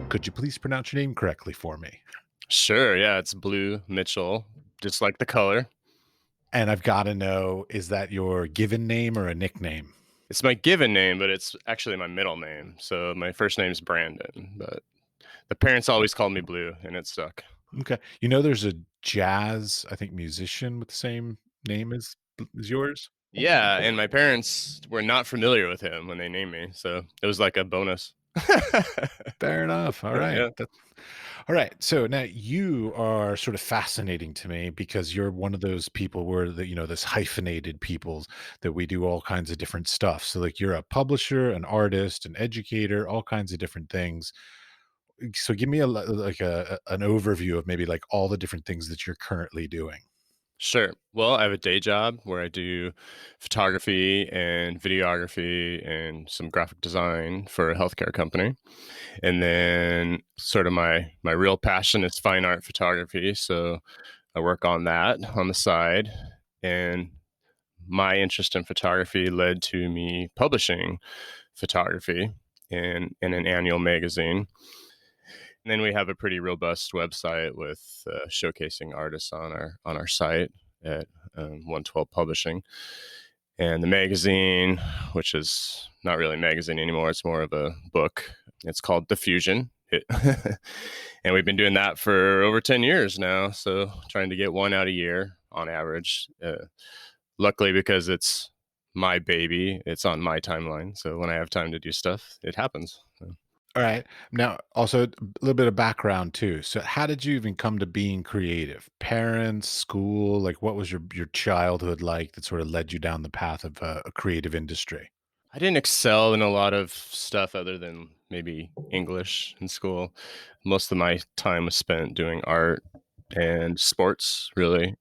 Could you please pronounce your name correctly for me? Sure, yeah, it's Blue Mitchell, just like the color. And I've gotta know, is that your given name or a nickname? It's my given name, but it's actually my middle name. So my first name is Brandon, but the parents always called me Blue, and it stuck. Okay. You know, there's a jazz, I think, musician with the same name as yours? Yeah, and my parents were not familiar with him when they named me, so it was like a bonus. Fair enough. All right. Yeah, All right. So now you are sort of fascinating to me because you're one of those people where this hyphenated peoples that we do all kinds of different stuff. So like you're a publisher, an artist, an educator, all kinds of different things. So give me an overview of maybe like all the different things that you're currently doing. sure. Well, I have a day job where I do photography and videography and some graphic design for a healthcare company. And then sort of my real passion is fine art photography, so I work on that on the side. And my interest in photography led to me publishing photography in an annual magazine. And then we have a pretty robust website with showcasing artists on our site at 112 Publishing. And the magazine, which is not really a magazine anymore, it's more of a book. It's called Diffusion. And we've been doing that for over 10 years now. So trying to get one out a year on average. Luckily, because it's my baby, it's on my timeline. So when I have time to do stuff, it happens. So, All right. Now, also a little bit of background too. So, how did you even come to being creative? Parents, school, like what was your childhood like that sort of led you down the path of a creative industry? I didn't excel in a lot of stuff other than maybe English in school. Most of my time was spent doing art and sports, really.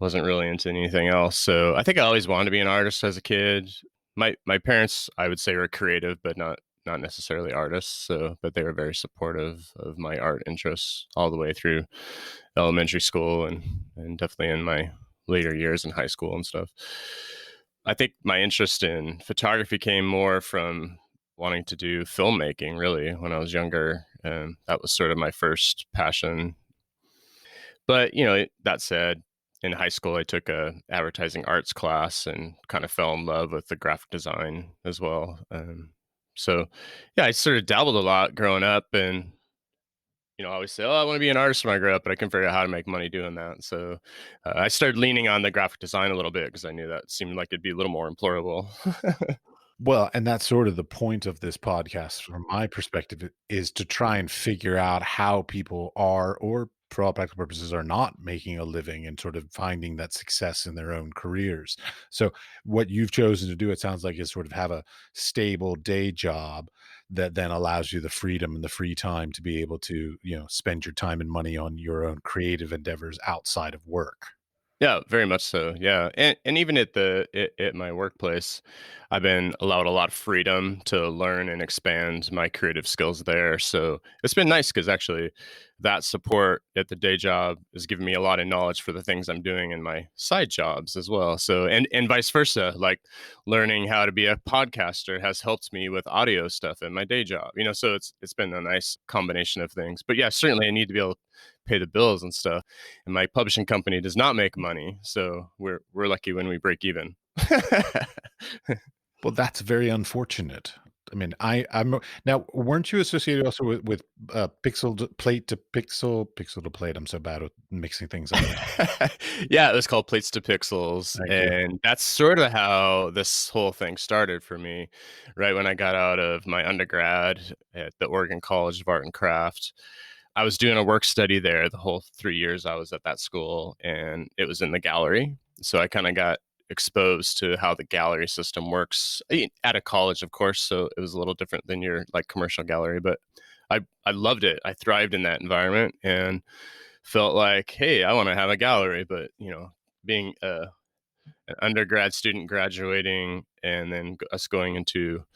Wasn't really into anything else. So I think I always wanted to be an artist as a kid. My parents, I would say, were creative, but not necessarily artists. So, but they were very supportive of my art interests all the way through elementary school and definitely in my later years in high school and stuff. I think my interest in photography came more from wanting to do filmmaking, really, when I was younger. And that was sort of my first passion. But, that said, in high school, I took a advertising arts class and kind of fell in love with the graphic design as well. So, yeah, I sort of dabbled a lot growing up, and I always say, "Oh, I want to be an artist when I grow up," but I can figure out how to make money doing that. So, I started leaning on the graphic design a little bit because I knew that seemed like it'd be a little more employable. Well, and that's sort of the point of this podcast from my perspective is to try and figure out how people are, or for all practical purposes, are not making a living and sort of finding that success in their own careers. So, what you've chosen to do, it sounds like, is sort of have a stable day job that then allows you the freedom and the free time to be able to, spend your time and money on your own creative endeavors outside of work. Yeah, very much so. Yeah, and even at my workplace, I've been allowed a lot of freedom to learn and expand my creative skills there. So it's been nice because actually, that support at the day job has given me a lot of knowledge for the things I'm doing in my side jobs as well. So and vice versa, like learning how to be a podcaster has helped me with audio stuff in my day job. So it's been a nice combination of things. But yeah, certainly I need to be able to pay the bills and stuff, and my publishing company does not make money, so we're lucky when we break even. Well, that's very unfortunate. I mean, I'm now, weren't you associated also with pixel to plate to pixel to plate? I'm so bad with mixing things up. Yeah, it was called Plates to Pixels, Thank you. and that's sort of how this whole thing started for me. Right when I got out of my undergrad at the Oregon College of Art and Craft, I was doing a work study there the whole 3 years I was at that school, and it was in the gallery. So I kinda got exposed to how the gallery system works, at a college, of course, so it was a little different than your, like, commercial gallery, but I loved it. I thrived in that environment and felt like, "Hey, I wanna have a gallery," but, being an undergrad student graduating and then us going into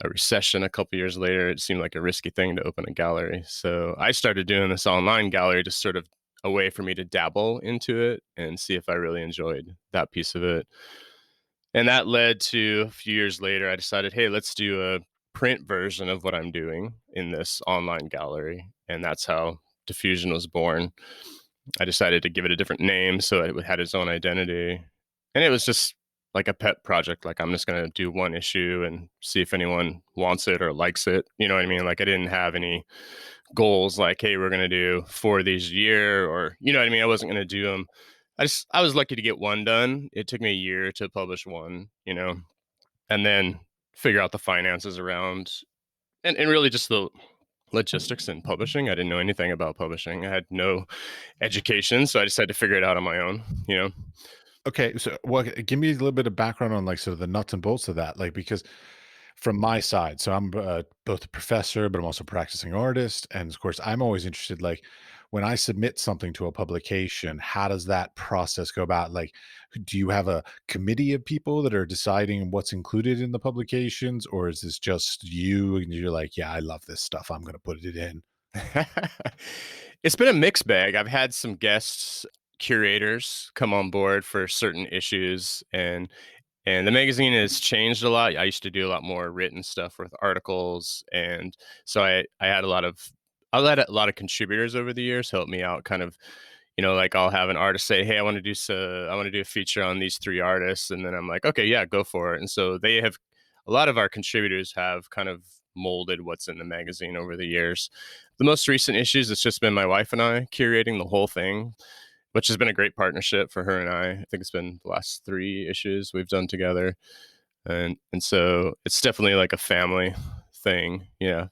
a recession a couple years later, it seemed like a risky thing to open a gallery. So I started doing this online gallery to sort of a way for me to dabble into it and see if I really enjoyed that piece of it. And that led to a few years later, I decided, hey, let's do a print version of what I'm doing in this online gallery. And that's how Diffusion was born. I decided to give it a different name so it had its own identity. And it was just like a pet project. Like, I'm just going to do one issue and see if anyone wants it or likes it. You know what I mean? Like, I didn't have any goals like, hey, we're going to do 4 of these a year, or, you know what I mean? I wasn't going to do them. I was lucky to get one done. It took me a year to publish one, and then figure out the finances around, and really just the logistics in publishing. I didn't know anything about publishing. I had no education, so I just had to figure it out on my own. Okay, so give me a little bit of background on like sort of the nuts and bolts of that, like because from my side, so I'm both a professor, but I'm also a practicing artist, and of course, I'm always interested. Like when I submit something to a publication, how does that process go about? like, do you have a committee of people that are deciding what's included in the publications, or is this just you and you're like, yeah, I love this stuff, I'm going to put it in? It's been a mixed bag. I've had some guests curators come on board for certain issues, and the magazine has changed a lot. I used to do a lot more written stuff with articles, and so I let a lot of contributors over the years help me out. Kind of, like I'll have an artist say, "Hey, I want to do a feature on these three artists," and then I'm like, "Okay, yeah, go for it." And so a lot of our contributors have kind of molded what's in the magazine over the years. The most recent issues, it's just been my wife and I curating the whole thing, which has been a great partnership for her and I. I think it's been the last 3 issues we've done together, and so it's definitely like a family thing. Yeah,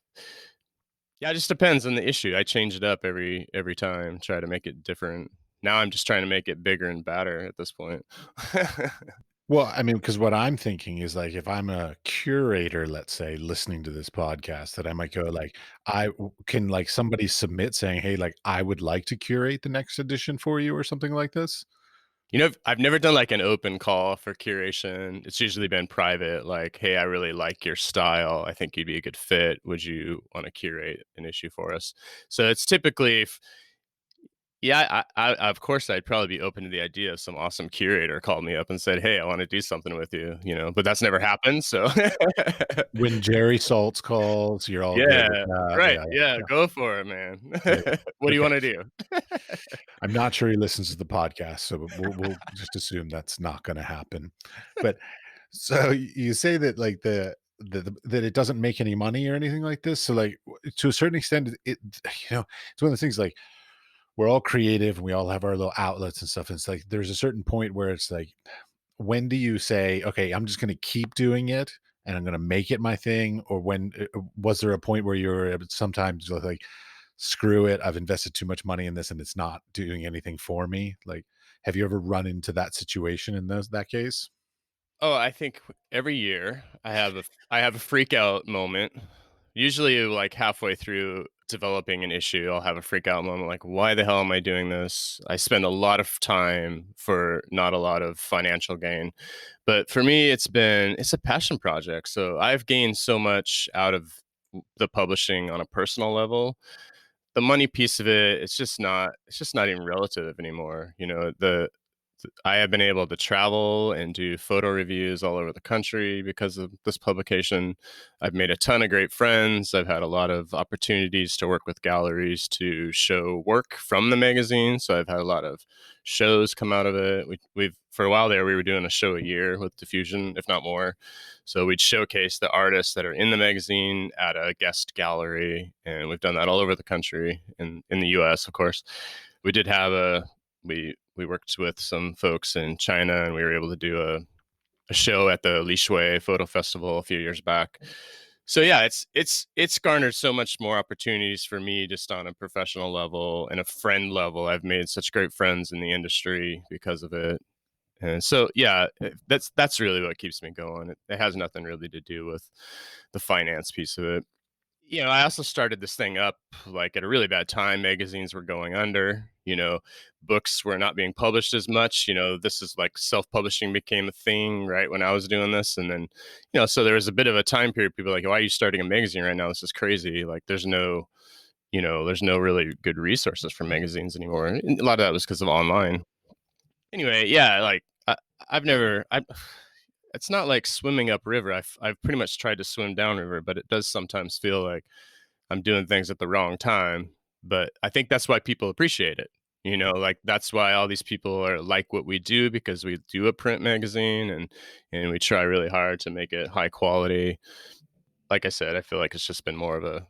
yeah. It just depends on the issue. I change it up every time, try to make it different. Now I'm just trying to make it bigger and badder at this point. Well, I mean, because what I'm thinking is like if I'm a curator, let's say, listening to this podcast, that I might go like, can like somebody submit saying, hey, like I would like to curate the next edition for you or something like this. I've never done like an open call for curation. It's usually been private, like, hey, I really like your style. I think you'd be a good fit. Would you want to curate an issue for us? So it's typically, yeah, of course, I'd probably be open to the idea of some awesome curator called me up and said, hey, I want to do something with you, but that's never happened. So, When Jerry Saltz calls, you're all good with yeah, that. right. Yeah, Yeah, yeah, go for it, man. yeah. What do you Okay. want to do? I'm not sure he listens to the podcast, so we'll just assume that's not going to happen. But so you say that like that it doesn't make any money or anything like this. So like to a certain extent, it's one of the things like we're all creative and we all have our little outlets and stuff. And it's like there's a certain point where it's like, when do you say, okay, I'm just going to keep doing it and I'm going to make it my thing? Or when was there a point where you were sometimes like, screw it, I've invested too much money in this and it's not doing anything for me? Like, have you ever run into that situation in that case? Oh, I think every year I have a freak out moment. Usually, like halfway through developing an issue, I'll have a freak out moment like, why the hell am I doing this? I spend a lot of time for not a lot of financial gain. But for me, it's a passion project. So I've gained so much out of the publishing on a personal level. The money piece of it, it's just not even relative anymore. I have been able to travel and do photo reviews all over the country because of this publication. I've made a ton of great friends. I've had a lot of opportunities to work with galleries to show work from the magazine. So I've had a lot of shows come out of it. We've for a while there, we were doing a show a year with Diffusion, if not more. So we'd showcase the artists that are in the magazine at a guest gallery, and we've done that all over the country, in the U.S., of course. We did have we worked with some folks in China, and we were able to do a show at the Li Shui Photo Festival a few years back. So yeah, it's garnered so much more opportunities for me just on a professional level and a friend level. I've made such great friends in the industry because of it. And so yeah, that's really what keeps me going. It has nothing really to do with the finance piece of it. I also started this thing up like at a really bad time. Magazines were going under, books were not being published as much. This is like self-publishing became a thing right when I was doing this. And then, so there was a bit of a time period. People were like, why are you starting a magazine right now? This is crazy. Like there's no, there's no really good resources for magazines anymore. And a lot of that was because of online. Anyway, yeah, like I've never, I, it's not like swimming upriver. I've pretty much tried to swim downriver, but it does sometimes feel like I'm doing things at the wrong time. But I think that's why people appreciate it. Like that's why all these people are like what we do, because we do a print magazine, and we try really hard to make it high quality. Like I said, I feel like it's just been more of a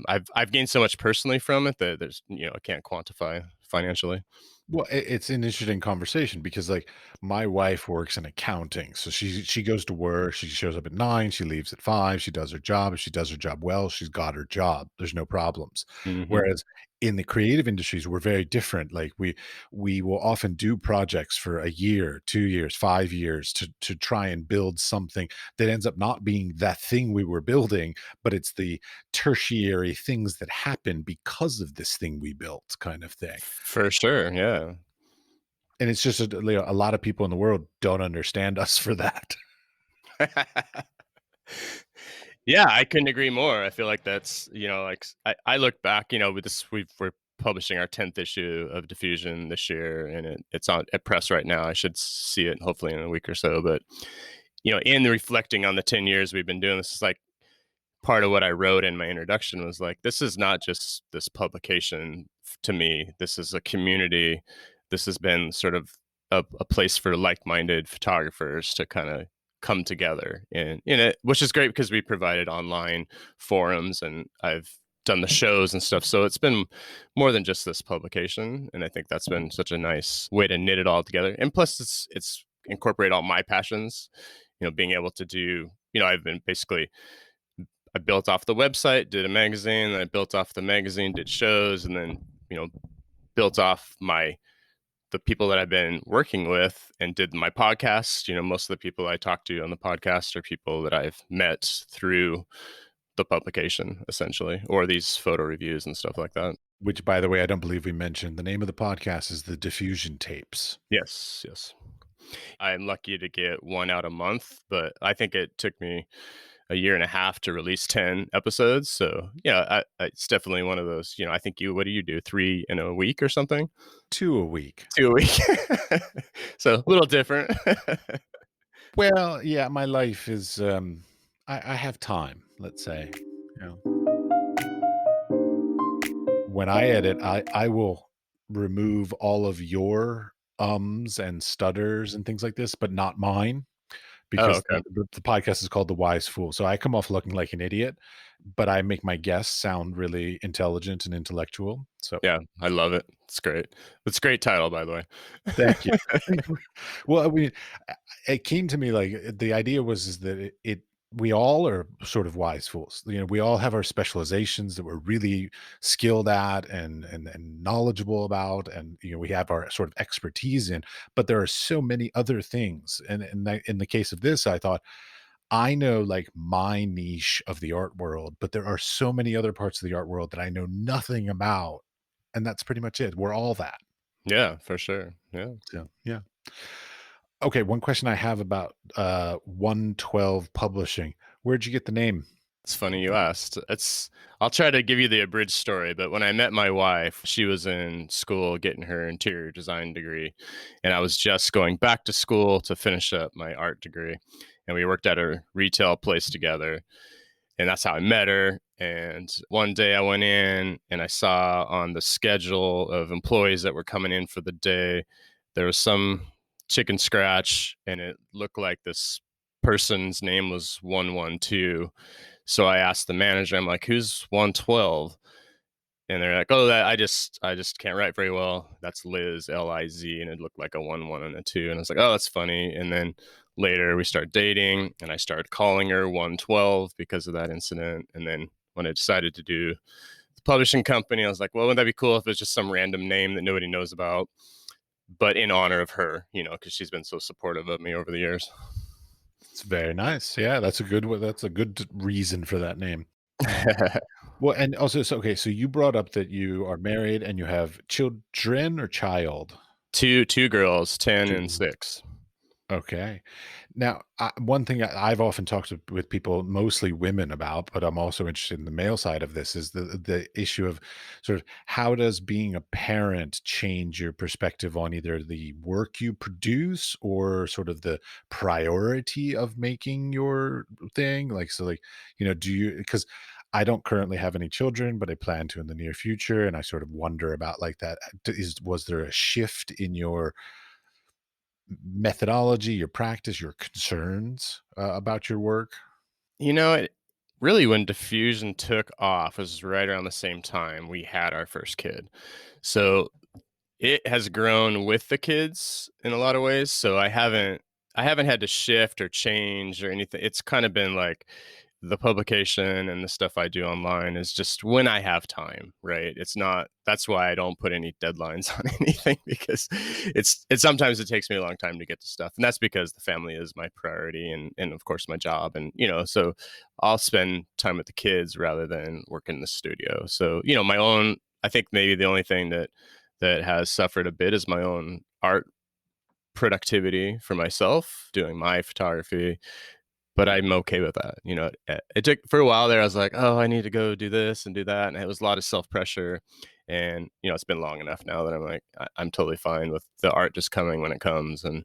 I've gained so much personally from it that there's I can't quantify financially. Well, it's an interesting conversation because, like, my wife works in accounting, so she goes to work, she shows up at 9, she leaves at 5, she does her job. If she does her job well, she's got her job. There's no problems. Hmm. Whereas in the creative industries, we're very different. Like, we will often do projects for a year, 2 years, 5 years to try and build something that ends up not being that thing we were building, but it's the tertiary things that happen because of this thing we built, kind of thing. For sure, yeah. And it's just a lot of people in the world don't understand us for that. Yeah, I couldn't agree more. I feel like that's, like I look back, with this, we're publishing our 10th issue of Diffusion this year, and it's on at press right now. I should see it hopefully in a week or so. But, in reflecting on the 10 years we've been doing this, is like part of what I wrote in my introduction was like, this is not just this publication to me. This is a community. This has been sort of a place for like-minded photographers to kind of come together in it, which is great because we provided online forums, and I've done the shows and stuff. So it's been more than just this publication. And I think that's been such a nice way to knit it all together. And plus it's incorporate all my passions, being able to do, I've been basically I built off the website, did a magazine, then I built off the magazine, did shows, and then, built off the people that I've been working with and did my podcast. Most of the people I talk to on the podcast are people that I've met through the publication, essentially, or these photo reviews and stuff like that. Which, by the way, I don't believe we mentioned. The name of the podcast is The Diffusion Tapes. Yes, yes. I'm lucky to get one out a month, but I think it took me a year and a half to release 10 episodes. So yeah, it's definitely one of those, I think what do you do? 3 in a week or something? 2 a week. 2 a week. So a little different. Well, yeah, my life is, I have time, let's say, you know? When I edit, I will remove all of your ums and stutters and things like this, but not mine. Oh, Because okay. the podcast is called The Wise Fool, so I come off looking like an idiot, but I make my guests sound really intelligent and intellectual, so Yeah, I love it. It's great. It's a great title, by the way. thank you. Thank you. Well, I mean, it came to me like, the idea was is that it we all are sort of wise fools. We all have our specializations that we're really skilled at and knowledgeable about, and we have our sort of expertise in. But there are so many other things, and in the case of this, I thought I know like my niche of the art world, but there are so many other parts of the art world that I know nothing about, and that's pretty much it. We're all that. Yeah, for sure. Yeah. So yeah. Okay, one question I have about 112 Publishing. Where'd you get the name? It's funny you asked. I'll try to give you the abridged story, but when I met my wife, she was in school getting her interior design degree, and I was just going back to school to finish up my art degree. And we worked at a retail place together, and that's how I met her. And one day I went in and I saw on the schedule of employees that were coming in for the day, there was some chicken scratch, and it looked like this person's name was 112. So I asked the manager, I'm like, who's 112? And they're like, oh, that I just can't write very well. That's Liz, Liz, and it looked like a 1 1 and a 2. And I was like, oh, that's funny. And then later we start dating, and I started calling her 112 because of that incident. And then when I decided to do the publishing company, I was like, well, wouldn't that be cool if it's just some random name that nobody knows about, but in honor of her, because she's been so supportive of me over the years. It's very nice. Yeah, that's a good one. That's a good reason for that name. Well, and also, so okay, so you brought up that you are married and you have children or child? Two girls, 10 and Two. 6. Okay. Now, one thing I've often talked with people, mostly women, about, but I'm also interested in the male side of this, is the issue of sort of how does being a parent change your perspective on either the work you produce or sort of the priority of making your thing? Like, so, like, do you? Because I don't currently have any children, but I plan to in the near future, and I sort of wonder about like that. Was there a shift in your methodology, your practice, your concerns, about your work? It really, when diffusion took off was right around the same time we had our first kid. So it has grown with the kids in a lot of ways, so I haven't had to shift or change or anything. It's kind of been like the publication and the stuff I do online is just when I have time, right? It's not That's why I don't put any deadlines on anything, because it's sometimes it takes me a long time to get to stuff. And that's because the family is my priority, and of course my job, and so I'll spend time with the kids rather than work in the studio. So, my own I think maybe the only thing that has suffered a bit is my own art productivity for myself doing my photography, but I'm okay with that. It took for a while there. I was like, oh, I need to go do this and do that, and it was a lot of self pressure. And it's been long enough now that I'm like, I'm totally fine with the art just coming when it comes, and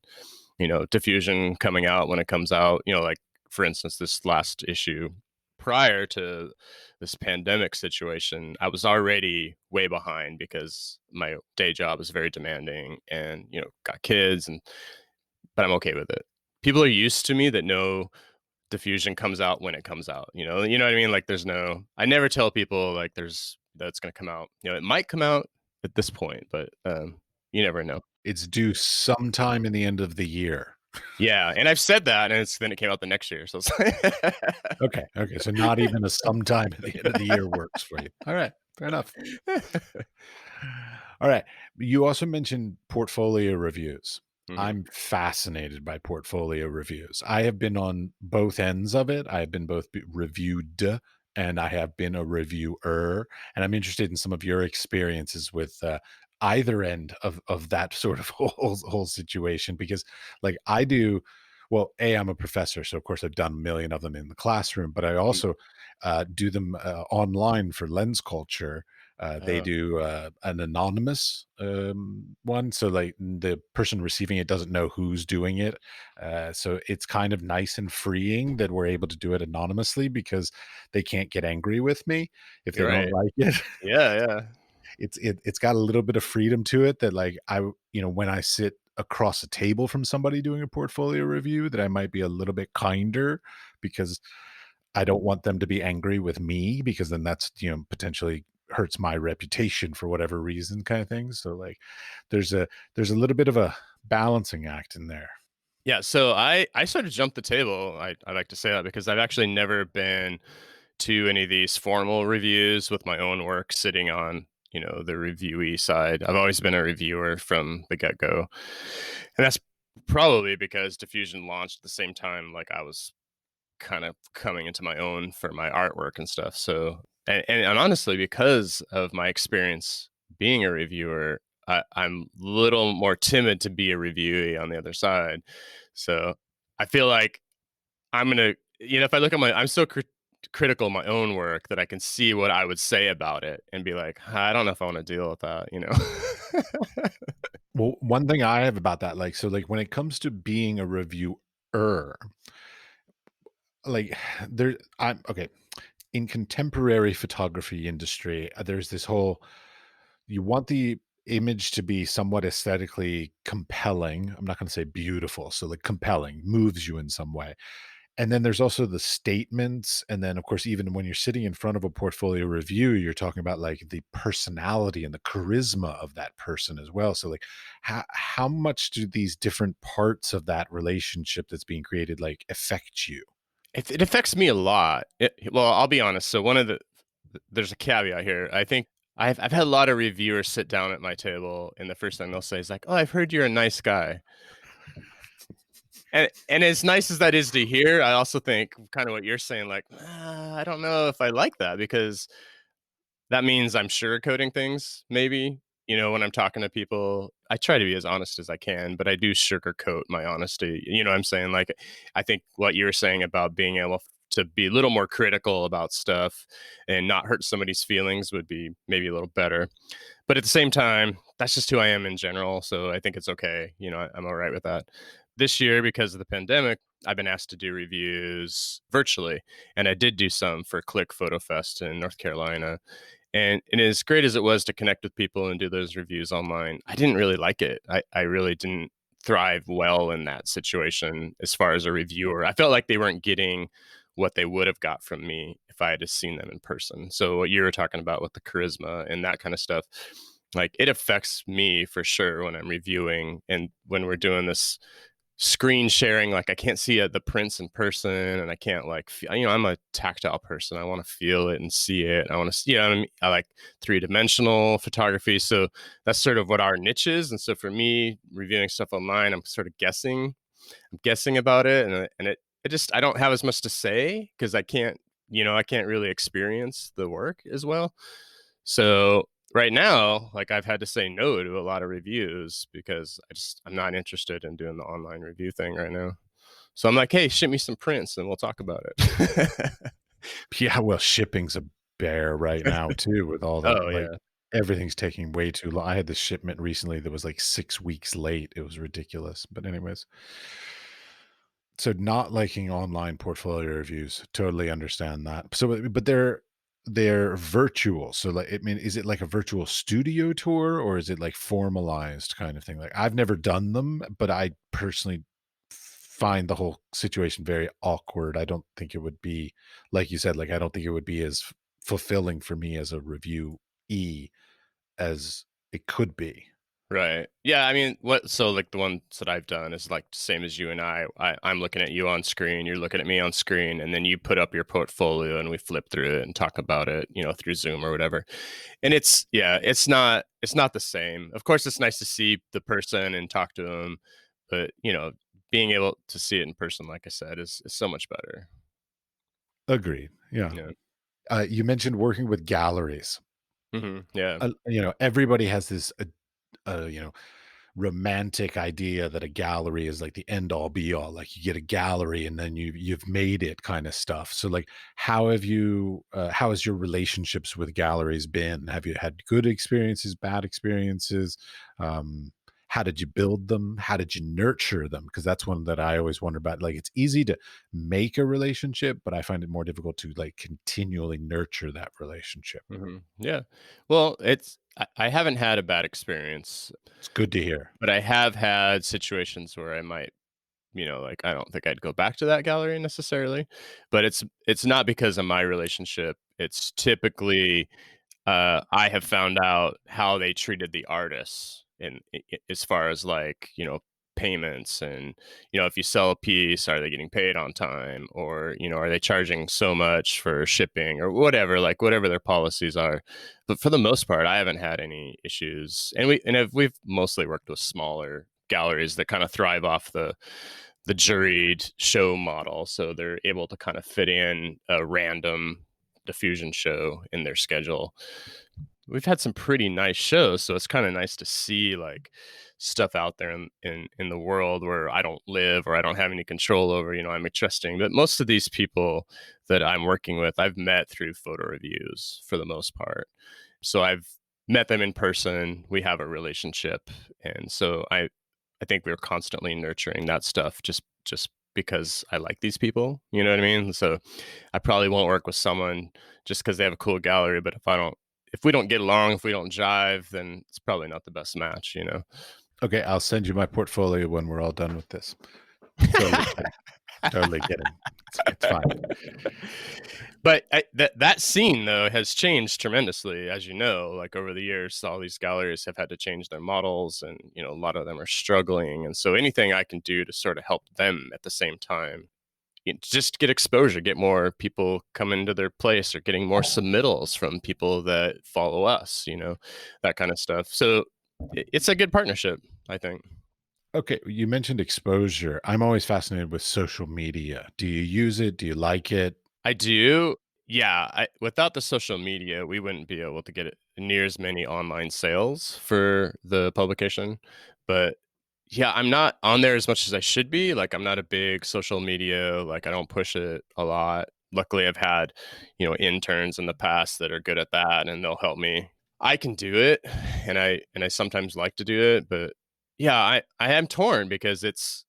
diffusion coming out when it comes out. Like, for instance, this last issue prior to this pandemic situation, I was already way behind because my day job is very demanding, and got kids, and but I'm okay with it. People are used to me that know diffusion comes out when it comes out. You know what I mean? Like, I never tell people like that's going to come out. It might come out at this point, but you never know. It's due sometime in the end of the year. Yeah, and I've said that, and then it came out the next year. So it's Okay, okay, so not even a sometime at the end of the year works for you. Alright, fair enough. Alright, you also mentioned portfolio reviews. hmm I'm fascinated by portfolio reviews. I have been on both ends of it. I have been both reviewed, and I have been a reviewer, and I'm interested in some of your experiences with, either end of that sort of whole situation because, like, I do well, I'm a professor, so of course I've done a million of them in the classroom, but I also, do them, online for Lens Culture. They Oh, do, an anonymous, one, so, like, the person receiving it doesn't know who's doing it, so it's kind of nice and freeing that we're able to do it anonymously because they can't get angry with me if they you're don't right. like it. Yeah, yeah. It's got a little bit of freedom to it that, like, when I sit across a table from somebody doing a portfolio review, that I might be a little bit kinder because I don't want them to be angry with me because then that's, potentially hurts my reputation for whatever reason, kind of thing. So, like, there's a little bit of a balancing act in there. Yeah, so I sort of jumped the table. I like to say that because I've actually never been to any of these formal reviews with my own work sitting on, the reviewee side. I've always been a reviewer from the get-go. And that's probably because Diffusion launched at the same time like I was kind of coming into my own for my artwork and stuff. So, and honestly, because of my experience being a reviewer, I'm a little more timid to be a reviewee on the other side. So I feel like I'm gonna, if I look at I'm so critical of my own work that I can see what I would say about it and be like, I don't know if I want to deal with that. Well, one thing I have about that, like, so, like, when it comes to being a reviewer, like, I'm okay. In contemporary photography industry, there's this whole you want the image to be somewhat aesthetically compelling. I'm not going to say beautiful, so like compelling, moves you in some way. And then there's also the statements. And then, of course, even when you're sitting in front of a portfolio review, you're talking about like the personality and the charisma of that person as well. So, like, how much do these different parts of that relationship that's being created like affect you? It affects me a lot. Well, I'll be honest. So there's a caveat here. I think I've had a lot of reviewers sit down at my table, and the first thing they'll say is like, "Oh, I've heard you're a nice guy." And as nice as that is to hear, I also think kind of what you're saying, like, I don't know if I like that because that means I'm sugarcoating things, maybe. when I'm talking to people, I try to be as honest as I can, but I do sugarcoat my honesty. You know what I'm saying? Like, I think what you were saying about being able to be a little more critical about stuff and not hurt somebody's feelings would be maybe a little better. But at the same time, that's just who I am in general. So I think it's okay. I'm all right with that. This year, because of the pandemic, I've been asked to do reviews virtually. And I did do some for Click Photo Fest in North Carolina. And as great as it was to connect with people and do those reviews online, I didn't really like it. I really didn't thrive well in that situation as far as a reviewer. I felt like they weren't getting what they would have got from me if I had just seen them in person. So what you were talking about with the charisma and that kind of stuff, like it affects me for sure when I'm reviewing and when we're doing this screen sharing. Like I can't see the prints in person, and I can't like feel, I'm a tactile person. I want to feel it and see it. I want to see, I like three-dimensional photography. So that's sort of what our niche is. And so for me, reviewing stuff online, I'm sort of guessing about it, and it just, I don't have as much to say because I can't really experience the work as well. So right now, like I've had to say no to a lot of reviews because I'm not interested in doing the online review thing right now. So I'm like, hey, ship me some prints and we'll talk about it. Yeah, well, shipping's a bear right now too with all the Oh like yeah. everything's taking way too long. I had this shipment recently that was like 6 weeks late. It was ridiculous. But anyways, so not liking online portfolio reviews, totally understand that. So but they're virtual. So like I mean, is it like a virtual studio tour or is it like formalized kind of thing? Like I've never done them, but I personally find the whole situation very awkward. I don't think it would be like you said, like I don't think it would be as fulfilling for me as a review as it could be. Right. Yeah. I mean, so like the ones that I've done is like same as you and I'm looking at you on screen, you're looking at me on screen, and then you put up your portfolio and we flip through it and talk about it, through Zoom or whatever. And it's not the same. Of course, it's nice to see the person and talk to them, but being able to see it in person, like I said, is so much better. Agreed. Yeah. Yeah. You mentioned working with galleries. Yeah. Everybody has this, romantic idea that a gallery is like the end all be all. Like you get a gallery and then you've made it kind of stuff. So like, how has your relationships with galleries been? Have you had good experiences, bad experiences? Um, how did you build them? How did you nurture them? Because that's one that I always wonder about. Like it's easy to make a relationship, but I find it more difficult to like continually nurture that relationship. Yeah. Well, I haven't had a bad experience, It's good to hear. but I have had situations where I might, like I don't think I'd go back to that gallery necessarily, but it's not because of my relationship. It's typically I have found out how they treated the artists in as far as like payments, and if you sell a piece, are they getting paid on time, or are they charging so much for shipping or whatever, like whatever their policies are. But for the most part, I haven't had any issues, and we've mostly worked with smaller galleries that kind of thrive off the juried show model, so they're able to kind of fit in a random diffusion show in their schedule. We've had some pretty nice shows, so it's kind of nice to see like stuff out there in the world where I don't live or I don't have any control over. I'm trusting, but most of these people that I'm working with, I've met through photo reviews for the most part. So I've met them in person. We have a relationship, and so I think we're constantly nurturing that stuff just because I like these people. You know what I mean? So I probably won't work with someone just because they have a cool gallery, but if we don't get along, if we don't jive, then it's probably not the best match. Okay, I'll send you my portfolio when we're all done with this. Totally kidding. Totally kidding. It's fine. But that scene though has changed tremendously, as you know. Like over the years, all these galleries have had to change their models, and a lot of them are struggling. And so anything I can do to sort of help them at the same time, just get exposure, get more people coming to their place, or getting more submittals from people that follow us, that kind of stuff. So it's a good partnership, I think. Okay, you mentioned exposure. I'm always fascinated with social media. Do you use it? Do you like it? I do. Yeah, without the social media, we wouldn't be able to get it near as many online sales for the publication. But yeah, I'm not on there as much as I should be. Like, I'm not a big social media, like, I don't push it a lot. Luckily, I've had, interns in the past that are good at that and they'll help me. I can do it and I sometimes like to do it, but yeah, I am torn because it's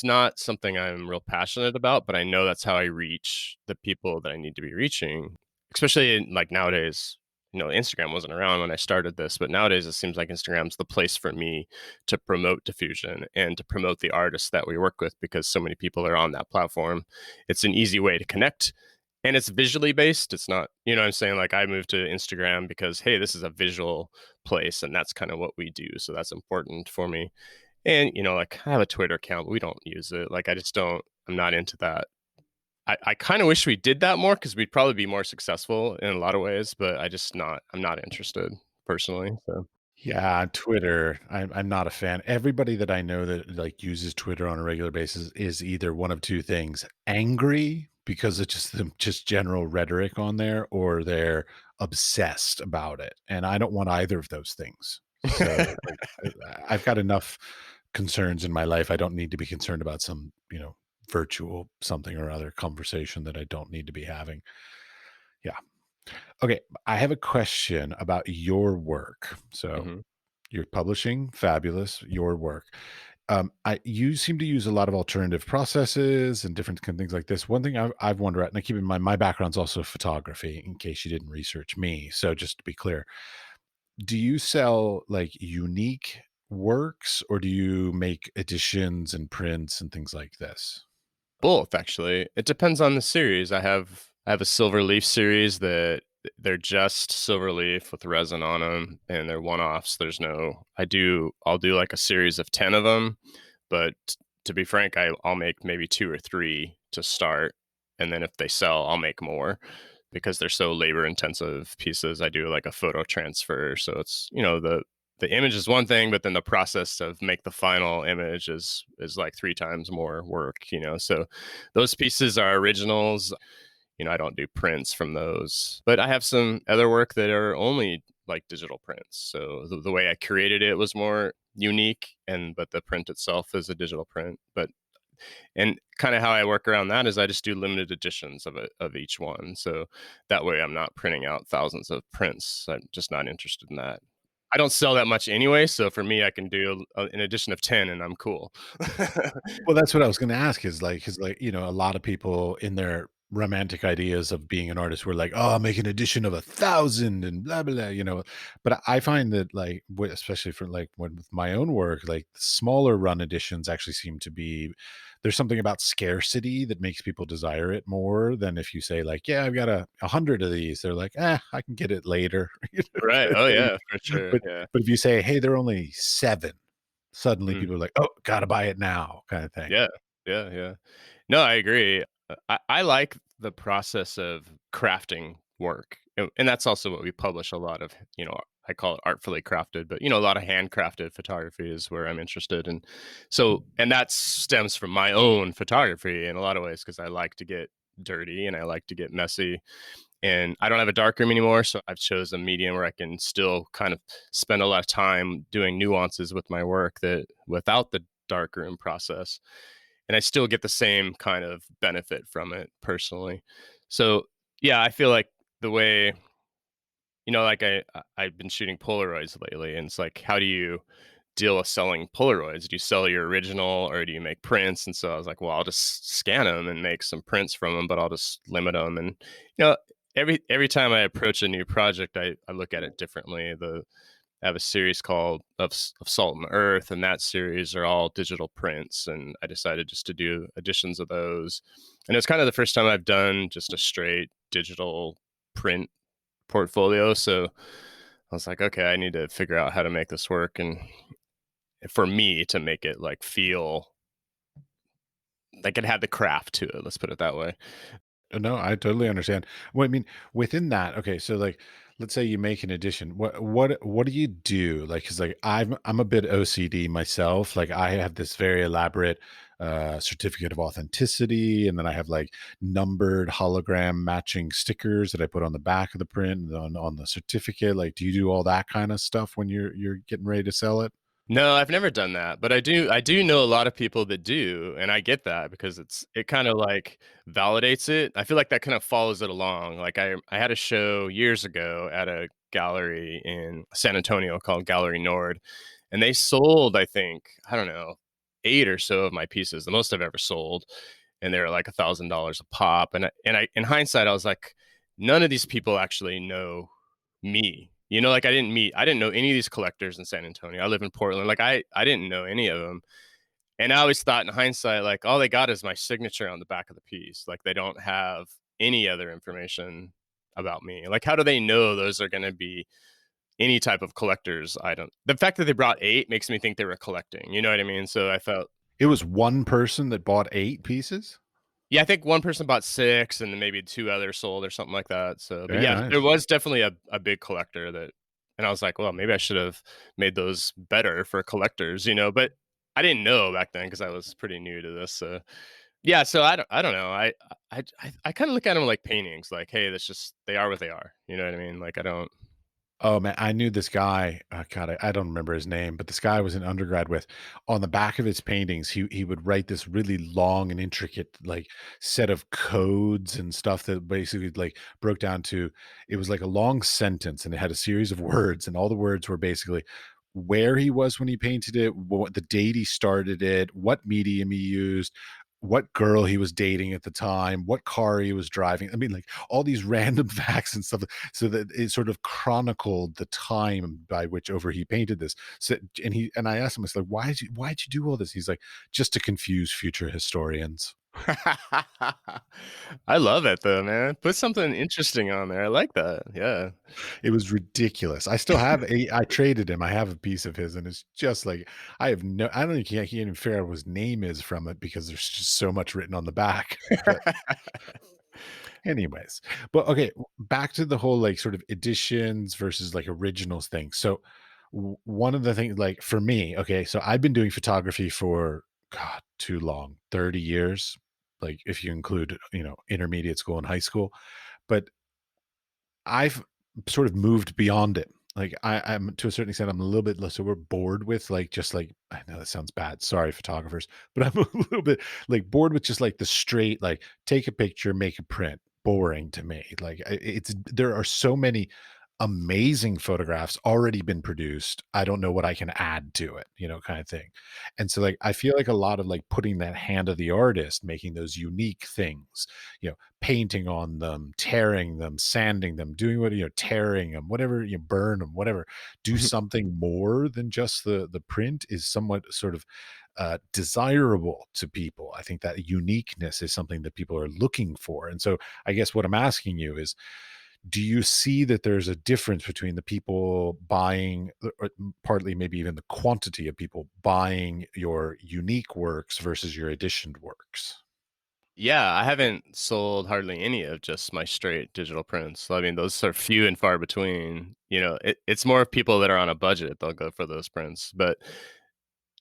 not something I'm real passionate about, but I know that's how I reach the people that I need to be reaching, especially in, like, nowadays. Instagram wasn't around when I started this, but nowadays it seems like Instagram's the place for me to promote diffusion and to promote the artists that we work with because so many people are on that platform. It's an easy way to connect and it's visually based. It's not, what I'm saying? Like, I moved to Instagram because, hey, this is a visual place and that's kind of what we do. So that's important for me. And, like, I have a Twitter account, but we don't use it. Like, I just don't, I'm not into that. I kind of wish we did that more because we'd probably be more successful in a lot of ways, but I'm not interested personally. So, Yeah, Twitter, I'm not a fan. Everybody that I know that, like, uses Twitter on a regular basis is either one of 2 things: angry because it's just the just general rhetoric on there, or they're obsessed about it, and I don't want either of those things. So, like, I've got enough concerns in my life. I don't need to be concerned about some, virtual something or other conversation that I don't need to be having. Yeah. Okay, I have a question about your work. So mhm. you're publishing, fabulous, your work. You seem to use a lot of alternative processes and different kind of things like this. One thing I've wondered, and I keep in mind, my background's also photography. In case you didn't research me, so just to be clear, do you sell like unique works, or do you make editions and prints and things like this? Both, actually. It depends on the series. I have a silver leaf series that they're just silver leaf with resin on them, and they're one-offs. I'll do like a series of 10 of them, but to be frank, I'll make maybe 2 or 3 to start, and then if they sell, I'll make more because they're so labor-intensive pieces. I do like a photo transfer, so it's, the image is one thing, but then the process of make the final image is like 3 times more work. So those pieces are originals. I don't do prints from those, but I have some other work that are only like digital prints. So the way I created it was more unique, but the print itself is a digital print. And kind of how I work around that is I just do limited editions of each one. So that way I'm not printing out thousands of prints. I'm just not interested in that. I don't sell that much anyway, so for me, I can do an edition of 10 and I'm cool. Well, that's what I was gonna ask is like, a lot of people in their romantic ideas of being an artist were like, "Oh, I'll make an edition of 1,000 and blah, blah," but I find that, like, especially for, like, when with my own work, like, smaller run editions actually seem to be there's something about scarcity that makes people desire it more than if you say, like, "Yeah, I've got 100 of these." They're like, I can get it later," Right, kinda oh, thing. yeah, for sure, But yeah. but if you say, "Hey, there are only 7," suddenly Mm. people are like, "Oh, gotta buy it now," kinda thing. Yeah, yeah, yeah. No, I agree. I like the process of crafting work, and that's also what we publish a lot of. I call it artfully crafted, but a lot of handcrafted photography is where I'm interested in. So, and that stems from my own photography in a lot of ways because I like to get dirty and I like to get messy. And I don't have a darkroom anymore, so I've chosen a medium where I can still kind of spend a lot of time doing nuances with my work that without the darkroom process, and I still get the same kind of benefit from it personally. So, yeah, I feel like the way, like I've been shooting Polaroids lately, and it's like, how do you deal with selling Polaroids? Do you sell your original or do you make prints? And so I was like, well, I'll just scan them and make some prints from them, but I'll just limit them. And you know, every time I approach a new project, I look at it differently. I have a series called of Salt and Earth, and that series are all digital prints. And I decided just to do editions of those. And it's kind of the first time I've done just a straight digital print portfolio. So I was like, okay, I need to figure out how to make this work, and for me to make it like feel like it had the craft to it. Let's put it that way. No, I totally understand. Well, I mean, within that, okay, so like let's say you make an addition. What do you do? Like, cause like I'm a bit OCD myself. Like I have this very elaborate certificate of authenticity, and then I have like numbered hologram matching stickers that I put on the back of the print and on the certificate. Like, do you do all that kind of stuff when you're getting ready to sell it? No, I've never done that, but I do know a lot of people that do, and I get that because it kind of like validates it. I feel like that kind of follows it along. Like I had a show years ago at a gallery in San Antonio called Gallery Nord, and they sold, I think, I don't know, 8 or so of my pieces, the most I've ever sold, and they were like $1,000 a pop. And I in hindsight, I was like, none of these people actually know me. Like I didn't know any of these collectors in San Antonio. I live in Portland. Like I didn't know any of them. And I always thought in hindsight, like all they got is my signature on the back of the piece. Like they don't have any other information about me. Like how do they know those are going to be any type of collector's item? The fact that they brought 8 makes me think they were collecting. You know what I mean? So I felt It was one person that bought 8 pieces? yeah, I think one person bought 6 and then maybe 2 others sold or something like that. So, but Very yeah, there nice. was definitely a big collector that and I was like, "Well, maybe I should have made those better for collectors," but I didn't know back then because I was pretty new to this. So, yeah, so I don't know. I kind of look at them like paintings, like, "Hey, that's just they are what they are." You know what I mean? Like I don't Oh, man, I knew this guy, God, I don't remember his name, but this guy I was in undergrad with, on the back of his paintings, he would write this really long and intricate, like, set of codes and stuff that basically, like, broke down to it was like a long sentence, and it had a series of words, and all the words were basically where he was when he painted it, what the date he started it, what medium he used, what girl he was dating at the time, what car he was driving. I mean, like, all these random facts and stuff so that it sort of chronicled the time by which over he painted this. So, and I asked him, I was like, why'd you do all this? He's like, just to confuse future historians. I love it though, man. Put something interesting on there. I like that. Yeah. It was ridiculous. I traded him. I have a piece of his, and it's just like I don't even can't even figure out what his name is from it because there's just so much written on the back. But anyways, but okay, back to the whole like sort of editions versus like originals thing. So one of the things like for me, okay, so I've been doing photography for God, too long, 30 years, like if you include, intermediate school and high school. But I've sort of moved beyond it. Like I'm to a certain extent, I'm a little bit less so we're bored with like just like I know that sounds bad. Sorry, photographers, but I'm a little bit like bored with just like the straight, like take a picture, make a print. Boring to me. Like it's there are so many amazing photographs already been produced. I don't know what I can add to it, kind of thing. And so like I feel like a lot of like putting that hand of the artist, making those unique things, painting on them, tearing them, sanding them, doing what, tearing them, whatever, you burn them, whatever, do something more than just the print is somewhat sort of desirable to people. I think that uniqueness is something that people are looking for. And so I guess what I'm asking you is, do you see that there's a difference between the people buying, or partly maybe even the quantity of people buying your unique works versus your editioned works? Yeah, I haven't sold hardly any of just my straight digital prints. I mean, those are few and far between. It's more of people that are on a budget, they'll go for those prints. But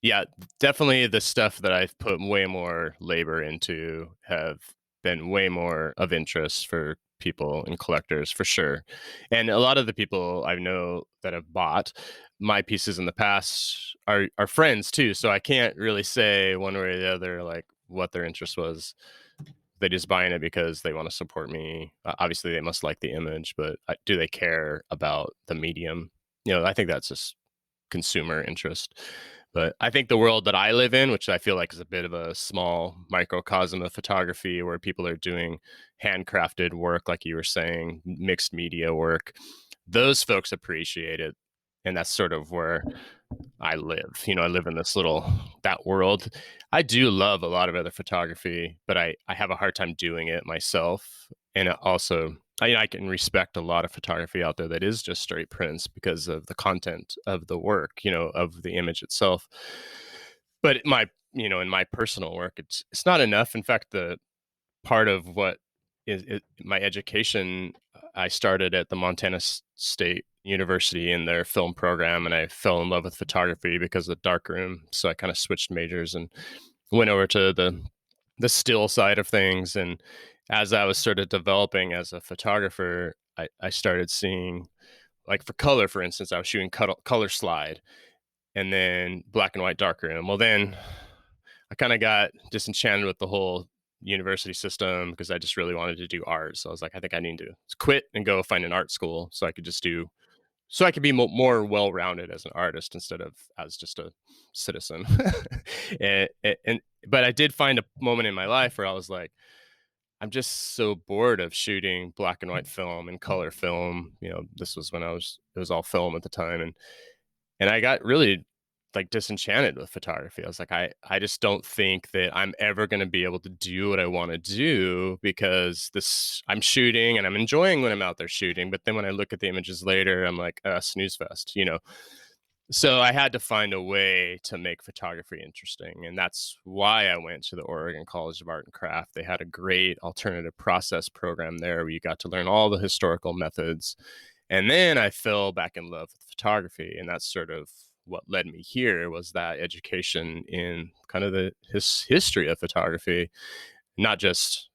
yeah, definitely the stuff that I've put way more labor into have been way more of interest for people and collectors for sure. And a lot of the people I know that have bought my pieces in the past are friends too. So I can't really say one way or the other like what their interest was. They just buying it because they want to support me. Obviously, they must like the image, but do they care about the medium? I think that's just consumer interest. But I think the world that I live in, which I feel like is a bit of a small microcosm of photography, where people are doing handcrafted work, like you were saying, mixed media work, those folks appreciate it. And that's sort of where I live. I live in this little that world. I do love a lot of other photography, but I have a hard time doing it myself. And also, I can respect a lot of photography out there that is just straight prints because of the content of the work, of the image itself. But in my personal work, it's not enough. In fact, the part of what my education, I started at the Montana State University in their film program, and I fell in love with photography because of darkroom. So I kind of switched majors and went over to the still side of things. And as I was sort of developing as a photographer, I started seeing, like, for color, for instance, I was shooting color slide and then black and white darkroom. Well, then I kind of got disenchanted with the whole university system because I just really wanted to do art. So I was like, I think I need to quit and go find an art school so I could just do, so I could be more well rounded as an artist instead of as just a citizen. And but I did find a moment in my life where I was like, I'm just so bored of shooting black and white film and color film. This was when it was all film at the time, and I got really, like, disenchanted with photography. I was like, I just don't think that I'm ever going to be able to do what I want to do because this I'm shooting and I'm enjoying when I'm out there shooting, but then when I look at the images later, I'm like, snooze fest. So I had to find a way to make photography interesting, and that's why I went to the Oregon College of Art and Craft. They had a great alternative process program there where you got to learn all the historical methods. And then I fell back in love with photography, and that's sort of what led me here, was that education in kind of the history of photography, not just,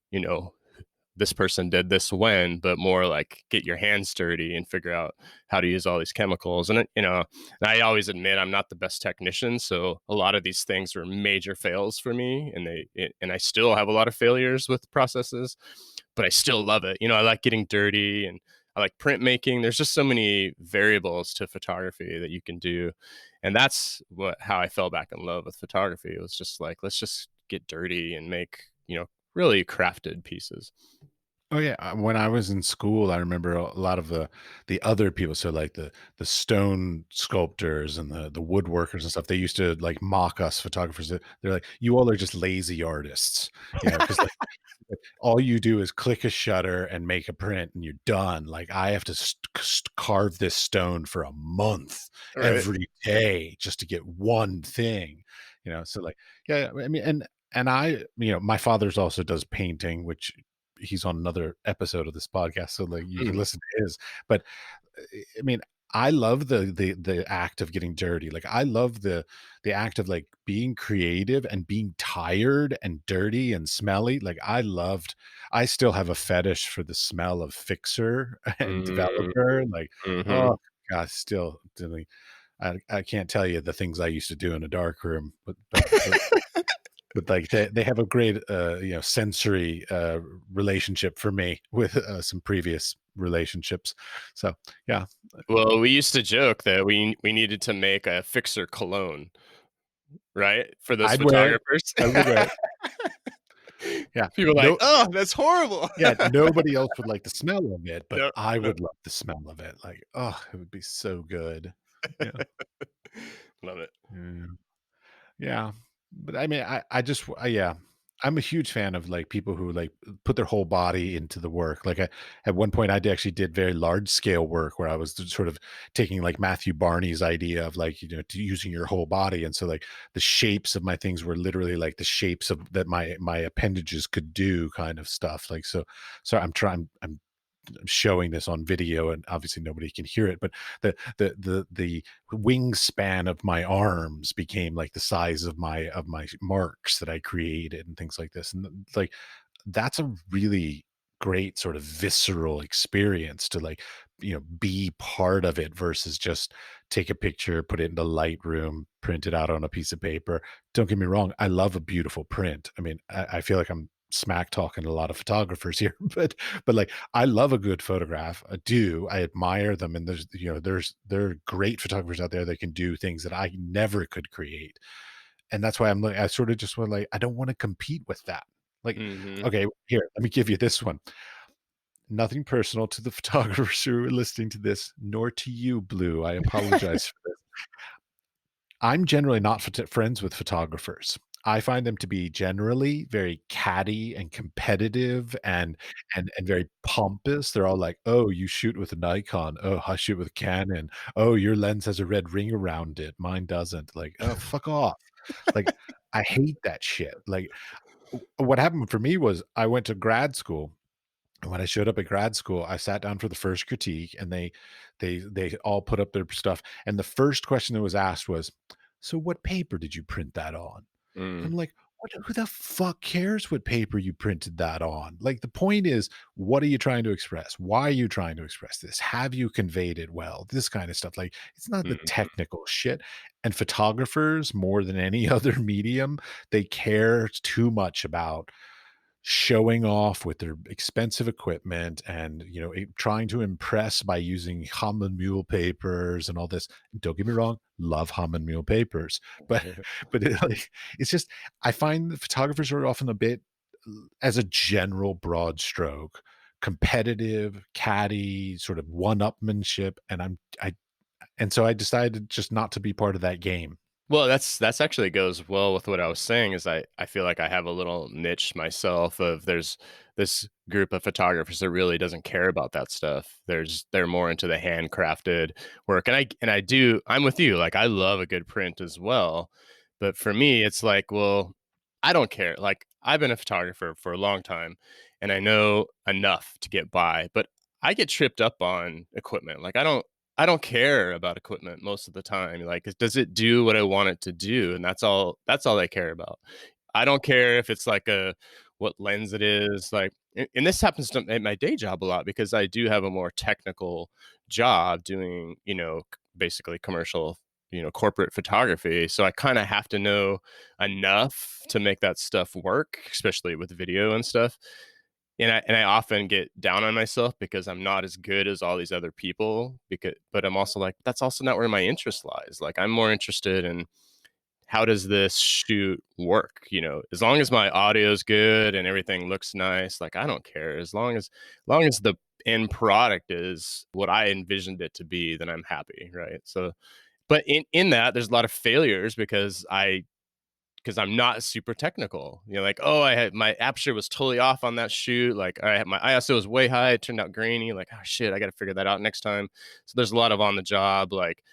this person did this when, but more like get your hands dirty and figure out how to use all these chemicals. And I always admit I'm not the best technician, so a lot of these things were major fails for me, and I still have a lot of failures with processes, but I still love it. I like getting dirty, and I like printmaking. There's just so many variables to photography that you can do, and that's how I fell back in love with photography. It was just like, let's just get dirty and make, really crafted pieces. Oh yeah, when I was in school, I remember a lot of the other people, so like the stone sculptors and the woodworkers and stuff. They used to like mock us photographers. They're like, "You all are just lazy artists," because like all you do is click a shutter and make a print, and you're done. Like I have to carve this stone for a month Right. every day just to get one thing. So like, yeah, I mean, and my father's also does painting, which he's on another episode of this podcast, so like you can Mm. listen to his. But I mean, I love the act of getting dirty. Like I love the act of like being creative and being tired and dirty and smelly. Like I still have a fetish for the smell of fixer and Mm. developer. Like, Mhm. oh gosh, still doing. I can't tell you the things I used to do in a dark room, but like they have a great sensory relationship for me with some previous relationships. So yeah, Well, we used to joke that we needed to make a fixer cologne, right? For those I'd wear it. photographers. I would wear it. Yeah. People are like, No, "Oh, that's horrible." yeah, nobody else would like the smell of it, but No, I no. would love the smell of it. Like, oh, it would be so good. Yeah. Love it. Yeah. Yeah, but I mean, I just yeah, I'm a huge fan of like people who like put their whole body into the work. Like at one point, actually did very large scale work where I was sort of taking like Matthew Barney's idea of like using your whole body, and so like the shapes of my things were literally like the shapes of that my appendages could do, kind of stuff. Like so, I'm showing this on video and obviously nobody can hear it, but the wingspan of my arms became like the size of my marks that I created and things like this. And like that's a really great sort of visceral experience to like be part of it versus just take a picture, put it into Lightroom, print it out on a piece of paper. Don't get me wrong, I love a beautiful print. I mean, I feel like I'm smack talking a lot of photographers here, but like I love a good photograph. I do. I admire them, and there are great photographers out there that can do things that I never could create. And that's why I'm like I sort of just want like I don't want to compete with that. Like, Mhm. okay, here, let me give you this one. Nothing personal to the photographers who are listening to this, nor to you, Blue. I apologize for this. I'm generally not friends with photographers. I find them to be generally very catty and competitive and very pompous. They're all like, "Oh, you shoot with a Nikon. Oh, I shoot with a Canon. Oh, your lens has a red ring around it. Mine doesn't." Like, "Oh, fuck off." Like, I hate that shit. Like, what happened for me was I went to grad school And when I showed up at grad school, I sat down for the first critique, and they all put up their stuff, and the first question that was asked was, "So what paper did you print that on?" I'm Mm, like, "What who the fuck cares what paper you printed that on?" Like, the point is, what are you trying to express? Why are you trying to express this? Have you conveyed it well? This kind of stuff. Like, it's not the mhm. technical shit. And photographers, more than any other medium, they care too much about showing off with their expensive equipment and, trying to impress by using Hammond mule papers and all this. Don't get me wrong, love Hammond mule papers, but it's just, I find that photographers are often a bit, as a general broad stroke, competitive, catty, sort of one-upmanship, and so I decided just not to be part of that game. Well, that's actually goes well with what I was saying is I feel like I have a little niche myself of there's this group of photographers that really doesn't care about that stuff. They're more into the handcrafted work. I'm with you. Like I love a good print as well. But for me, it's like, well, I don't care. Like I've been a photographer for a long time and I know enough to get by, but I get tripped up on equipment. Like I don't care about equipment most of the time. Like, does it do what I want it to do? And that's all I care about. I don't care if it's like a what lens it is. Like, and this happens to at my day job a lot because I do have a more technical job doing, basically commercial, corporate photography. So I kind of have to know enough to make that stuff work, especially with video and stuff. And I often get down on myself because I'm not as good as all these other people but I'm also like, that's also not where my interest lies. Like I'm more interested in how does this shoot work? As long as my audio is good and everything looks nice, like I don't care. As long as the end product is what I envisioned it to be, then I'm happy. Right. So but in that there's a lot of failures because I'm not super technical. Like, oh, I had my aperture was totally off on that shoot. Like, I had my ISO was way high. It turned out grainy. Like, oh shit, I got to figure that out next time. So there's a lot of on the job, like,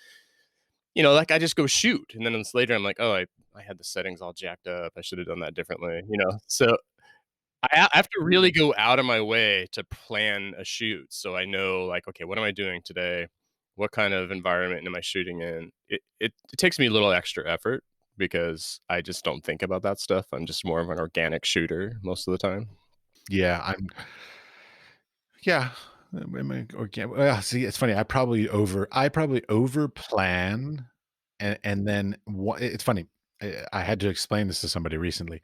like I just go shoot, and then later I'm like, oh, I had the settings all jacked up. I should have done that differently. So I have to really go out of my way to plan a shoot, so I know, like, okay, what am I doing today? What kind of environment am I shooting in? It takes me a little extra effort because I just don't think about that stuff. I'm just more of an organic shooter most of the time. Yeah, yeah, well, see, it's funny, I probably over plan, and then it's funny, I had to explain this to somebody recently.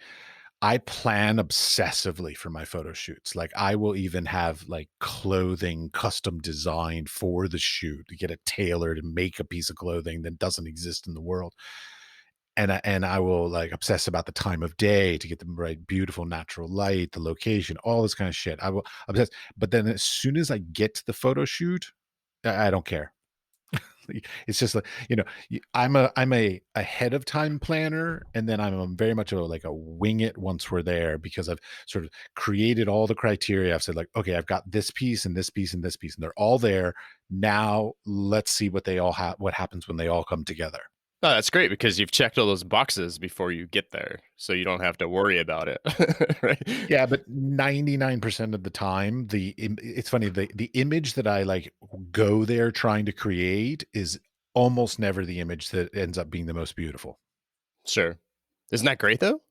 I plan obsessively for my photo shoots. Like, I will even have, like, clothing custom designed for the shoot, to get it tailored and make a piece of clothing that doesn't exist in the world. And I will, like, obsess about the time of day to get the right beautiful natural light, the location, all this kind of shit. I will obsess, but then as soon as I get to the photo shoot, I don't care. It's just like, I'm a ahead of time planner, and then I'm very much like a wing it once we're there, because I've sort of created all the criteria. I've said, like, okay, I've got this piece and this piece and this piece, and they're all there. Now let's see what happens when they all come together. Oh, that's great because you've checked all those boxes before you get there, so you don't have to worry about it, right? Yeah, but 99% of the time, it's funny, the image that I, like, go there trying to create is almost never the image that ends up being the most beautiful. Sure. Isn't that great though?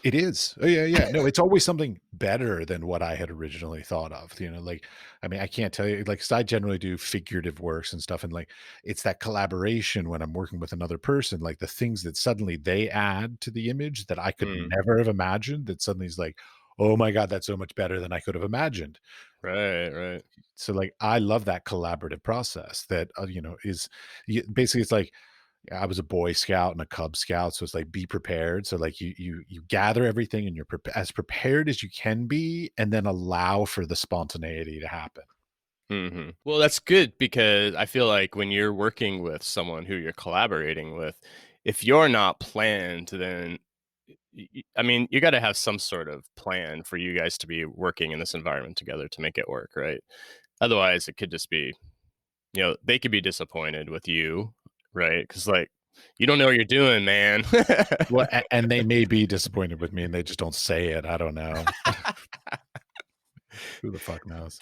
It is. Oh, yeah, yeah. No, it's always something better than what I had originally thought of, like, I mean, I can't tell you, like, 'cause I generally do figurative works and stuff, and, like, it's that collaboration when I'm working with another person, like, the things that suddenly they add to the image that I could Mm, never have imagined, that suddenly is like, "Oh my god, that's so much better than I could have imagined." right, right. So, like, I love that collaborative process that, is basically, it's like, I was a Boy Scout and a Cub Scout, so it's like, be prepared. So, like, you gather everything, and you're as prepared as you can be, and then allow for the spontaneity to happen. Well, that's good because I feel like when you're working with someone who you're collaborating with, if you're not planned, then I mean, you got to have some sort of plan for you guys to be working in this environment together to make it work, right? Otherwise, it could just be, they could be disappointed with you, right? Because like you don't know what you're doing, man. Well, and they may be disappointed with me, and they just don't say it. I don't know. Who the fuck knows?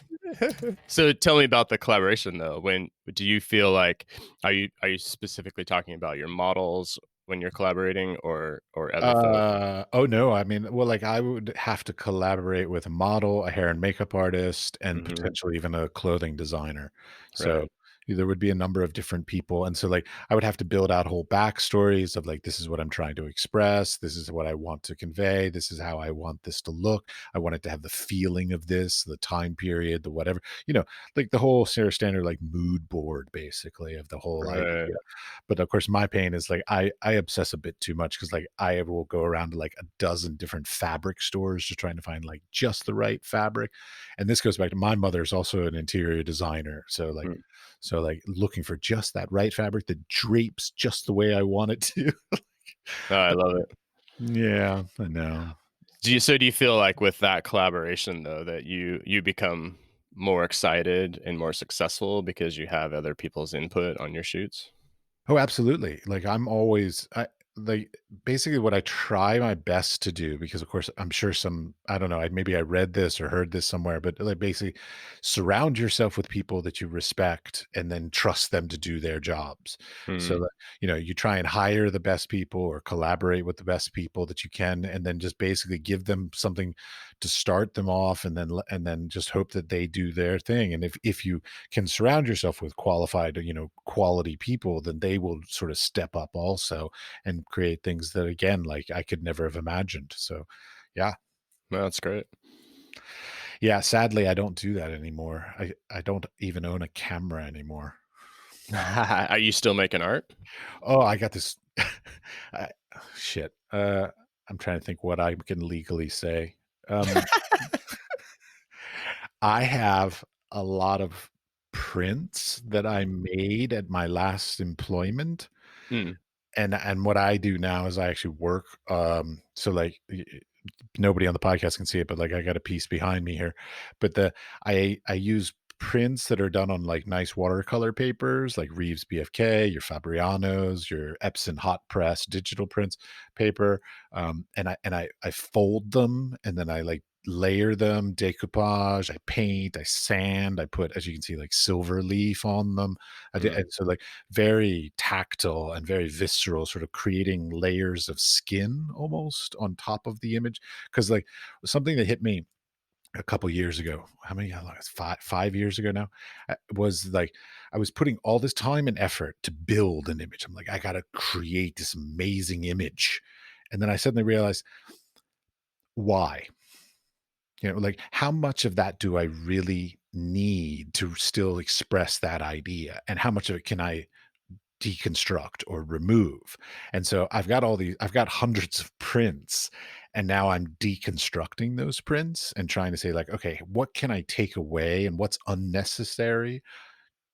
So tell me about the collaboration though. When do you feel like are you specifically talking about your models when you're collaborating or other folks? Oh, no, I mean, well, like, I would have to collaborate with a model, a hair and makeup artist, and Mhm. potentially even a clothing designer. So, Right. there would be a number of different people, and so, like, I would have to build out whole backstories of, like, "This is what I'm trying to express. This is what I want to convey. This is how I want this to look. I want it to have the feeling of this, the time period, the whatever." Like, the whole Sarah Standard, like, mood board, basically, of the whole idea. Right. But of course, my pain is like I obsess a bit too much because like I will go around to like a dozen different fabric stores just trying to find like just the right fabric. And this goes back to my mother's also an interior designer. Mm. So like looking for just that right fabric that drapes just the way I want it to. Oh, I love it. Yeah, I know. Do you feel like with that collaboration though that you become more excited and more successful because you have other people's input on your shoots? Oh, absolutely. Like I'm always I like basically what I try my best to do because of course I'm sure some I don't know, maybe I read this or heard this somewhere, but like basically surround yourself with people that you respect and then trust them to do their jobs. So Mm. that you try and hire the best people or collaborate with the best people that you can and then just basically give them something to start them off and then just hope that they do their thing. And if you can surround yourself with qualified, quality people, then they will sort of step up also and create things that again, like I could never have imagined. So yeah. No, that's great. Yeah, sadly I don't do that anymore. I don't even own a camera anymore. Are you still making art? Oh, I got this I, shit. I'm trying to think what I can legally say. Um I have a lot of prints that I made at my last employment. Mm. And what I do now is I actually work, so, like, nobody on the podcast can see it, but, like, I got a piece behind me here, but I use prints that are done on, like, nice watercolor papers, like Reeves BFK, your Fabrianos, your Epson hot press digital prints paper, and I fold them, and then I, like, layer them, decoupage, I paint, I sand, I put, as you can see, like, silver leaf on them. I did Mm. and so, like, very tactile and very visceral, sort of creating layers of skin almost on top of the image. Because like something that hit me a couple years ago, how long? It's 5 years ago now. Was like I was putting all this time and effort to build an image. I'm like, I gotta create this amazing image. And then I suddenly realized why. Like how much of that do I really need to still express that idea? And how much of it can I deconstruct or remove. And so I've got hundreds of prints and now I'm deconstructing those prints and trying to say like, okay, what can I take away and what's unnecessary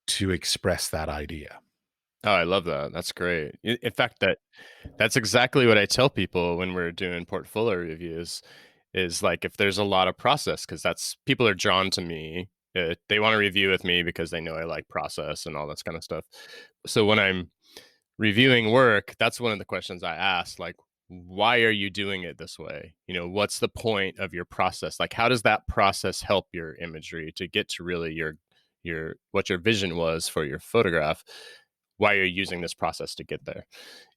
to express that idea? Oh, I love that. That's great. In fact, that's exactly what I tell people when we're doing portfolio reviews is like if there's a lot of process because that's people are drawn to me. They want to review with me because they know I like process and all this kind of stuff. So when I'm reviewing work, that's one of the questions I ask, like, why are you doing it this way? What's the point of your process? Like, how does that process help your imagery to get to really your what your vision was for your photograph? Why are you using this process to get there?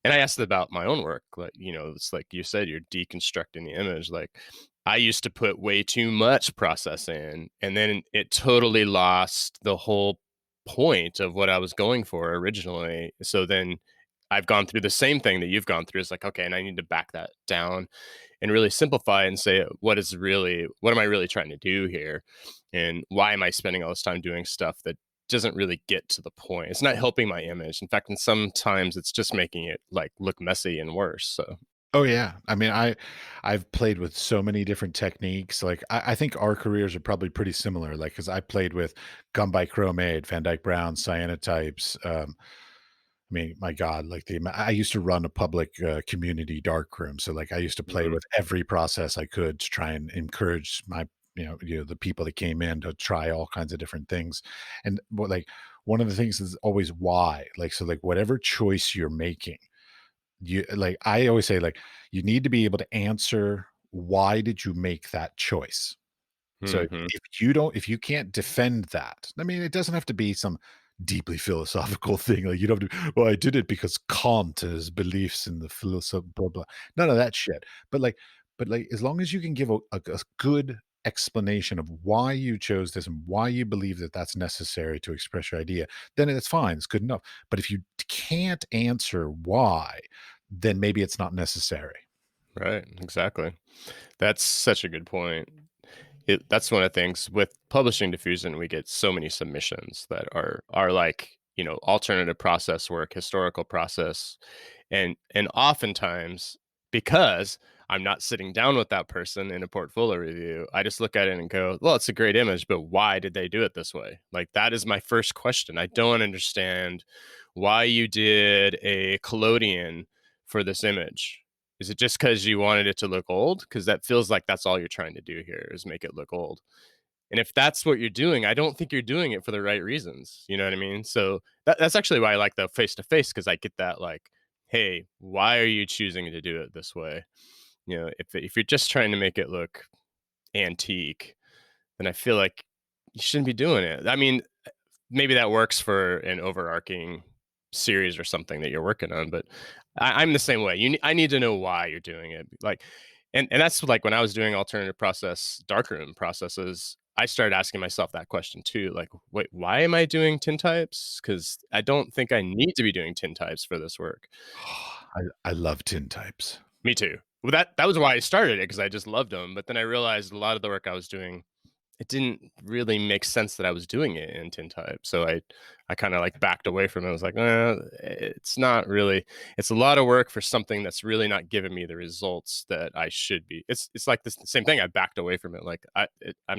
And I asked about my own work. Like, it's like you said, you're deconstructing the image. Like, I used to put way too much process in, and then it totally lost the whole point of what I was going for originally. So then I've gone through the same thing that you've gone through. It's like, okay, and I need to back that down and really simplify and say, what am I really trying to do here? And why am I spending all this time doing stuff that doesn't really get to the point? It's not helping my image. In fact, and sometimes it's just making it like look messy and worse. So, Oh yeah. I mean, I've played with so many different techniques. Like I think our careers are probably pretty similar. Like because I played with gum by chromate, Van Dyke Brown, cyanotypes, I mean, my God, like I used to run a public community darkroom, so like I used to play mhm. with every process I could to try and encourage my, the people that came in to try all kinds of different things. And what like one of the things is always why. Like so, like whatever choice you're making, you like I always say like you need to be able to answer why did you make that choice. So Mhm. if you can't defend that, I mean, it doesn't have to be some deeply philosophical thing, like, you don't have to, "Well, I did it because Kant and his beliefs in the philosoph blah, blah." None of that shit. But, like, as long as you can give a good explanation of why you chose this and why you believe that that's necessary to express your idea, then it's fine, it's good enough. But if you can't answer why, then maybe it's not necessary. Right, exactly. That's such a good point. That's one of the things with publishing diffusion, we get so many submissions that are like, alternative process work, historical process. And oftentimes, because I'm not sitting down with that person in a portfolio review, I just look at it and go, well, it's a great image, but why did they do it this way? Like that is my first question. I don't understand why you did a collodion for this image. Is it just because you wanted it to look old? Because that feels like that's all you're trying to do here is make it look old. And if that's what you're doing, I don't think you're doing it for the right reasons. You know what I mean? So that's actually why I like the face to face because I get that like, hey, why are you choosing to do it this way? If you're just trying to make it look antique, then I feel like you shouldn't be doing it. I mean, maybe that works for an overarching series or something that you're working on, but I'm the same way. I need to know why you're doing it. Like, and that's like when I was doing alternative process, darkroom processes. I started asking myself that question too. Like, wait, why am I doing tintypes? Because I don't think I need to be doing tintypes for this work. I love tintypes. Me too. Well, that was why I started it because I just loved them. But then I realized a lot of the work I was doing it didn't really make sense that I was doing it in tintype. So I kind of like backed away from it. I was like, it's not really. It's a lot of work for something that's really not giving me the results that I should be. It's like this the same thing. I backed away from it. Like I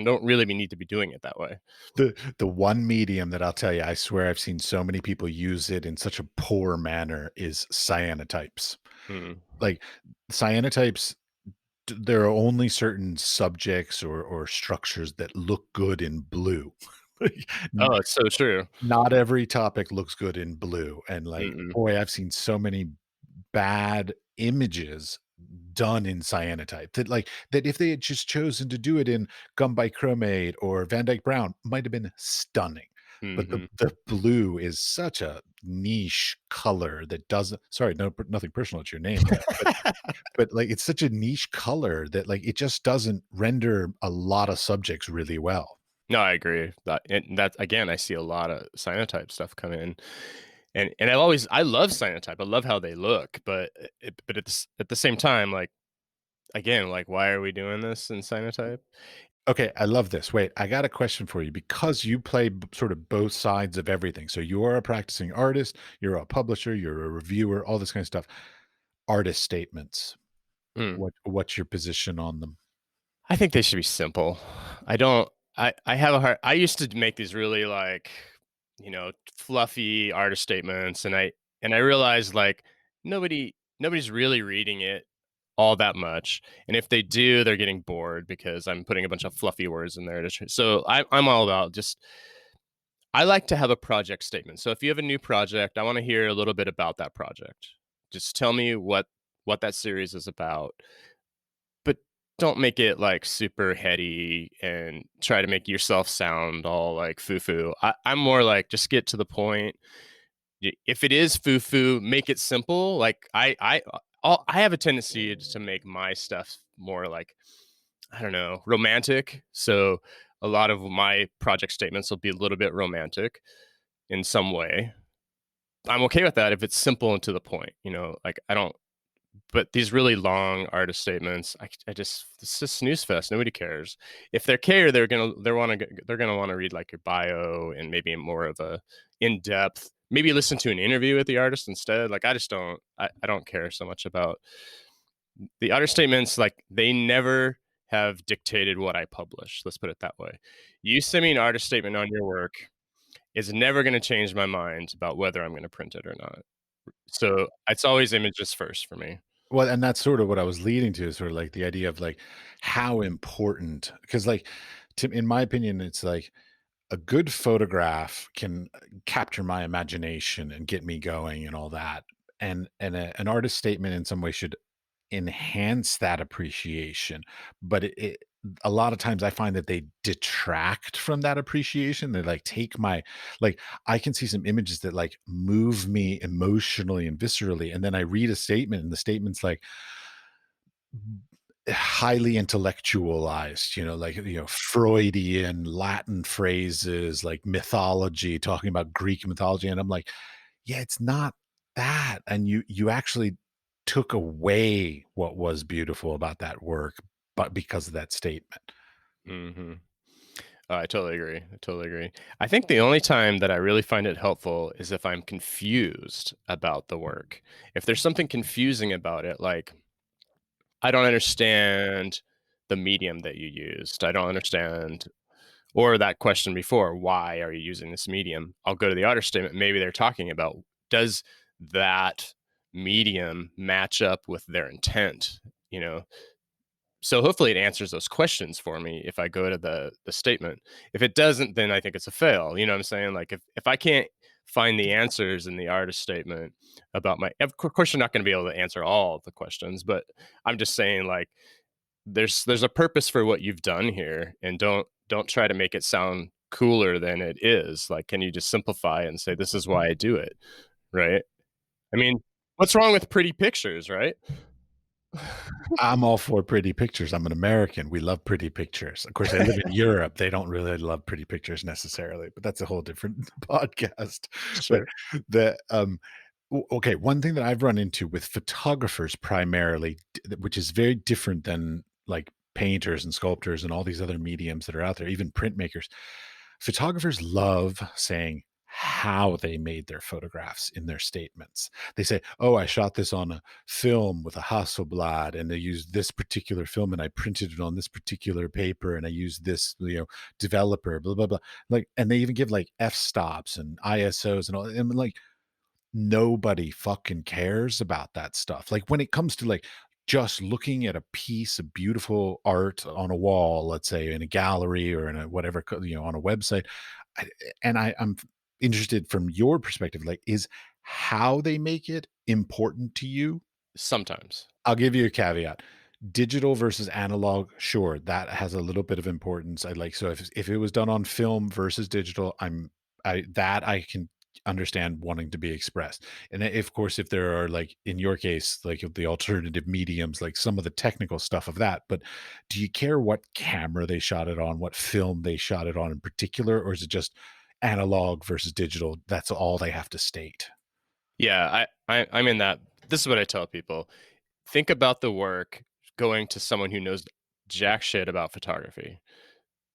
don't really need to be doing it that way. The one medium that I'll tell you, I swear I've seen so many people use it in such a poor manner is cyanotypes. Mm. Like, cyanotypes, there are only certain subjects or structures that look good in blue. Like, Oh, it's so true. not every topic looks good in blue, and, like, Mm-mm. boy, I've seen so many bad images done in cyanotype that if they had just chosen to do it in gum bichromate or Van Dyke Brown, might have been stunning. But the Hmm. the blue is such a niche color that doesn't, sorry, no, nothing personal, it's your name there, but, like, it's such a niche color that, like, it just doesn't render a lot of subjects really well. No, I agree. That again, I see a lot of cyanotype stuff come in, and I love cyanotype. I love how they look, but at the same time, like again, like why are we doing this in cyanotype? Okay, I love this. Wait, I got a question for you because you play sort of both sides of everything. So you are a practicing artist, you're a publisher, you're a reviewer, all this kind of stuff. Artist statements. Mm. What's your position on them? I think they should be simple. I don't. I have a hard. I used to make these really like, fluffy artist statements, and I realized like nobody's really reading it all that much, and if they do, they're getting bored because I'm putting a bunch of fluffy words in there. So I'm all about just. I like to have a project statement. So if you have a new project, I want to hear a little bit about that project. Just tell me what that series is about, but don't make it, like, super heady and try to make yourself sound all, like, foo-foo. I'm more like, just get to the point. If it is foo-foo, make it simple. Like, I have a tendency to make my stuff more, like, I don't know, romantic. So, a lot of my project statements will be a little bit romantic in some way. I'm okay with that if it's simple and to the point, like, I don't but these really long artist statements, I just it's just snooze fest. Nobody cares. If they care, they're gonna want to read like your bio and maybe more of a in depth. Maybe listen to an interview with the artist instead. Like I just don't. I don't care so much about the artist statements. Like they never have dictated what I publish. Let's put it that way. You send me an artist statement on your work is never going to change my mind about whether I'm going to print it or not. So it's always images first for me. Well, and that's sort of what I was leading to, is sort of like the idea of like how important, because like, in my opinion, it's like a good photograph can capture my imagination and get me going and all that. And an artist statement in some way should enhance that appreciation, but a lot of times I find that they detract from that appreciation. They like take my like I can see some images that like move me emotionally and viscerally, and then I read a statement, and the statement's like highly intellectualized, like, Freudian Latin phrases, like mythology, talking about Greek mythology, and I'm like, yeah, it's not that. And you actually took away what was beautiful about that work, but because of that statement. Mhm. I totally agree. I totally agree. I think the only time that I really find it helpful is if I'm confused about the work. If there's something confusing about it, like I don't understand the medium that you used. I don't understand, or that question before, why are you using this medium? I'll go to the other statement. Maybe they're talking about, does that medium match up with their intent? You know, so hopefully it answers those questions for me if I go to the statement. If it doesn't, then I think it's a fail. You know what I'm saying? Like if I can't find the answers in the artist statement about my, of course you're not going to be able to answer all of the questions, but I'm just saying, like, there's a purpose for what you've done here, and don't try to make it sound cooler than it is. Like, can you just simplify and say this is why I do it, right? I mean, what's wrong with pretty pictures, right? I'm all for pretty pictures. I'm an American. We love pretty pictures. Of course, I live in Europe. They don't really love pretty pictures necessarily, but that's a whole different podcast. But Sure. the okay, one thing that I've run into with photographers primarily, which is very different than like painters and sculptors and all these other mediums that are out there, even printmakers. Photographers love saying how they made their photographs in their statements. They say, "Oh, I shot this on a film with a Hasselblad, and they used this particular film, and I printed it on this particular paper, and I used this, developer, blah blah blah." Like, and they even give like f stops and ISOs and all. And like, nobody fucking cares about that stuff. Like when it comes to like just looking at a piece of beautiful art on a wall, let's say in a gallery or in a whatever, on a website. I, I'm interested from your perspective, like, is how they make it important to you? Sometimes. I'll give you a caveat. Digital versus analog, sure, that has a little bit of importance. I like so if it was done on film versus digital, I can understand wanting to be expressed. And of course, if there are like in your case, like the alternative mediums, like some of the technical stuff of that, but do you care what camera they shot it on, what film they shot it on in particular, or is it just analog versus digital? That's all they have to state. Yeah, I'm in that. This is what I tell people. Think about the work going to someone who knows jack shit about photography.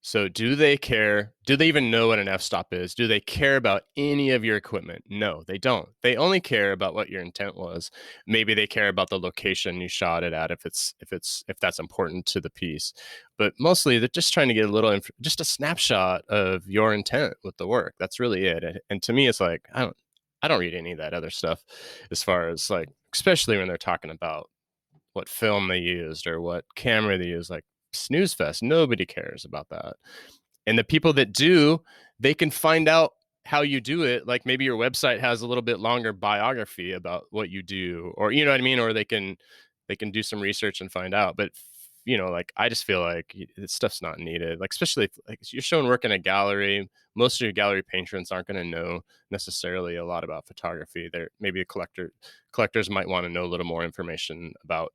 So do they care? Do they even know what an f-stop is? Do they care about any of your equipment? No, they don't. They only care about what your intent was. Maybe they care about the location you shot it at, if that's important to the piece. But mostly they're just trying to get a little just a snapshot of your intent with the work. That's really it. And to me it's like I don't read any of that other stuff, as far as like, especially when they're talking about what film they used or what camera they used. Like, snooze fest, nobody cares about that. And the people that do, they can find out how you do it. Like, maybe your website has a little bit longer biography about what you do, or you know what I mean, or they can do some research and find out. But like, I just feel like this stuff's not needed. Like, especially if, like, you're showing work in a gallery, most of your gallery patrons aren't going to know necessarily a lot about photography. They're maybe a collectors might want to know a little more information about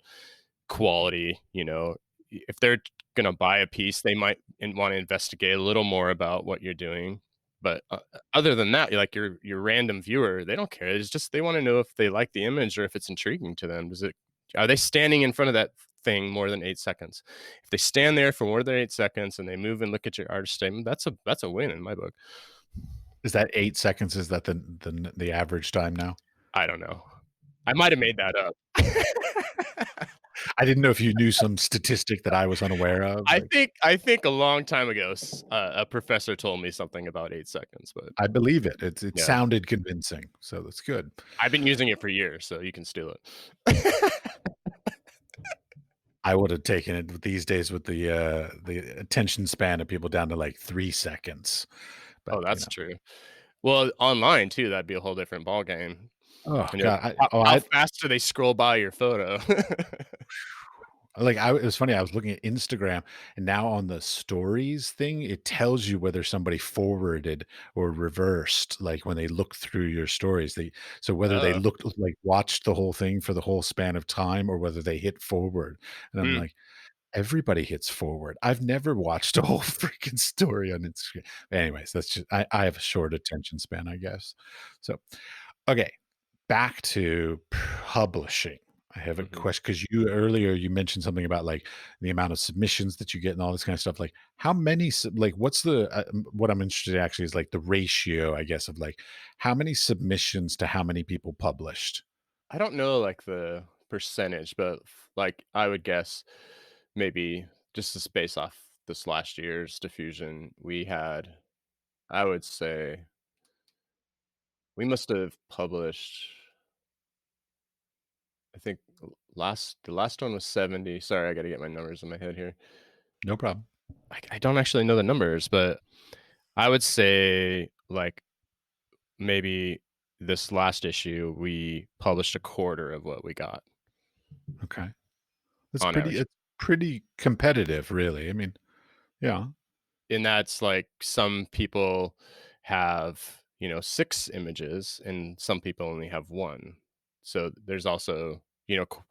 quality. If they're going to buy a piece, they might want to investigate a little more about what you're doing. But other than that, you're like your random viewer, they don't care. It's just they want to know if they like the image or if it's intriguing to them. Are they standing in front of that thing more than 8 seconds? If they stand there for more than 8 seconds and they move and look at your artist statement, that's a win in my book. Is that 8 seconds? Is that the average time now? I don't know. I might have made that up. I didn't know if you knew some statistic that I was unaware of, I like, think I think a long time ago, a professor told me something about 8 seconds, but I believe it. It yeah, sounded convincing, so that's good. I've been using it for years, so you can steal it. I would have taken it these days with the attention span of people down to, like, 3 seconds, but, Oh, that's true. Well, online too, that'd be a whole different ballgame. oh You know, god, how fast do they scroll by your photo? Like, it was funny, I was looking at Instagram, and now on the stories thing, it tells you whether somebody forwarded or reversed, like, when they look through your stories, so whether they Oh, looked like, watched the whole thing for the whole span of time or whether they hit forward, and I'm hmm. like, "Everybody hits forward." I've never watched a whole freaking story on Instagram. Anyways, that's just I have a short attention span, I guess. So, okay, back to publishing. I have a Hmm. question because you mentioned something about like the amount of submissions that you get and all this kind of stuff. Like, how many, like, what's what I'm interested in actually is like the ratio, I guess, of like how many submissions to how many people published. I don't know like the percentage, but like I would guess maybe just to space off this last year's diffusion, we had, I would say, we must have published, I think the last one was 70. Sorry, I got to get my numbers in my head here. No problem. I don't actually know the numbers, but I would say like maybe this last issue we published a quarter of what we got Okay. That's on pretty, average. it's pretty competitive, really. I mean, yeah. And that's like some people have, 6 images and some people only have 1. So there's also,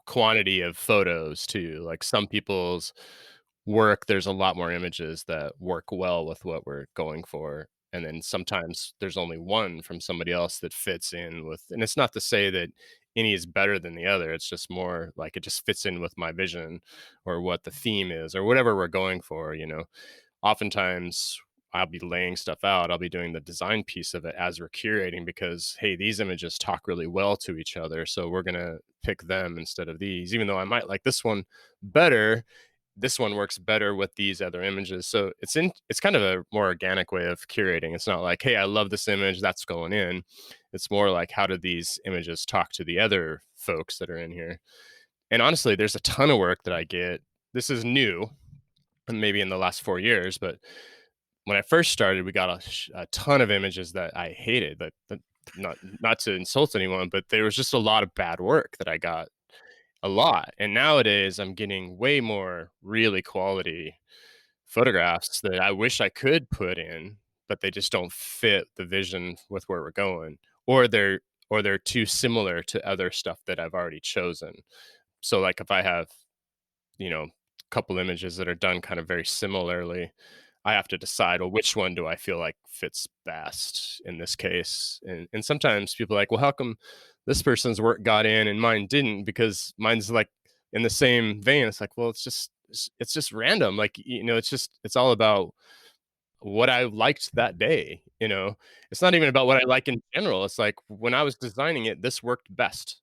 quantity of photos too. Like some people's work, there's a lot more images that work well with what we're going for. And then sometimes there's only one from somebody else that fits in with, and it's not to say that any is better than the other. It's just more like it just fits in with my vision or what the theme is or whatever we're going for. Oftentimes I'll be laying stuff out. I'll be doing the design piece of it as we're curating because, hey, these images talk really well to each other. So we're going to pick them instead of these, even though I might like this one better. This one works better with these other images. So it's kind of a more organic way of curating. It's not like, hey, I love this image, that's going in. It's more like, how do these images talk to the other folks that are in here? And honestly, there's a ton of work that I get. This is new, maybe in the last 4 years, but when I first started, we got a ton of images that I hated. That not to insult anyone, but there was just a lot of bad work that I got a lot. And nowadays, I'm getting way more really quality photographs that I wish I could put in, but they just don't fit the vision with where we're going, or they're too similar to other stuff that I've already chosen. So, like if I have a couple images that are done kind of very similarly, I have to decide, well, which one do I feel like fits best in this case? And sometimes people are like, well, how come this person's work got in and mine didn't? Because mine's like in the same vein. It's like, well, it's just random. Like, it's all about what I liked that day. It's not even about what I like in general. It's like when I was designing it, this worked best.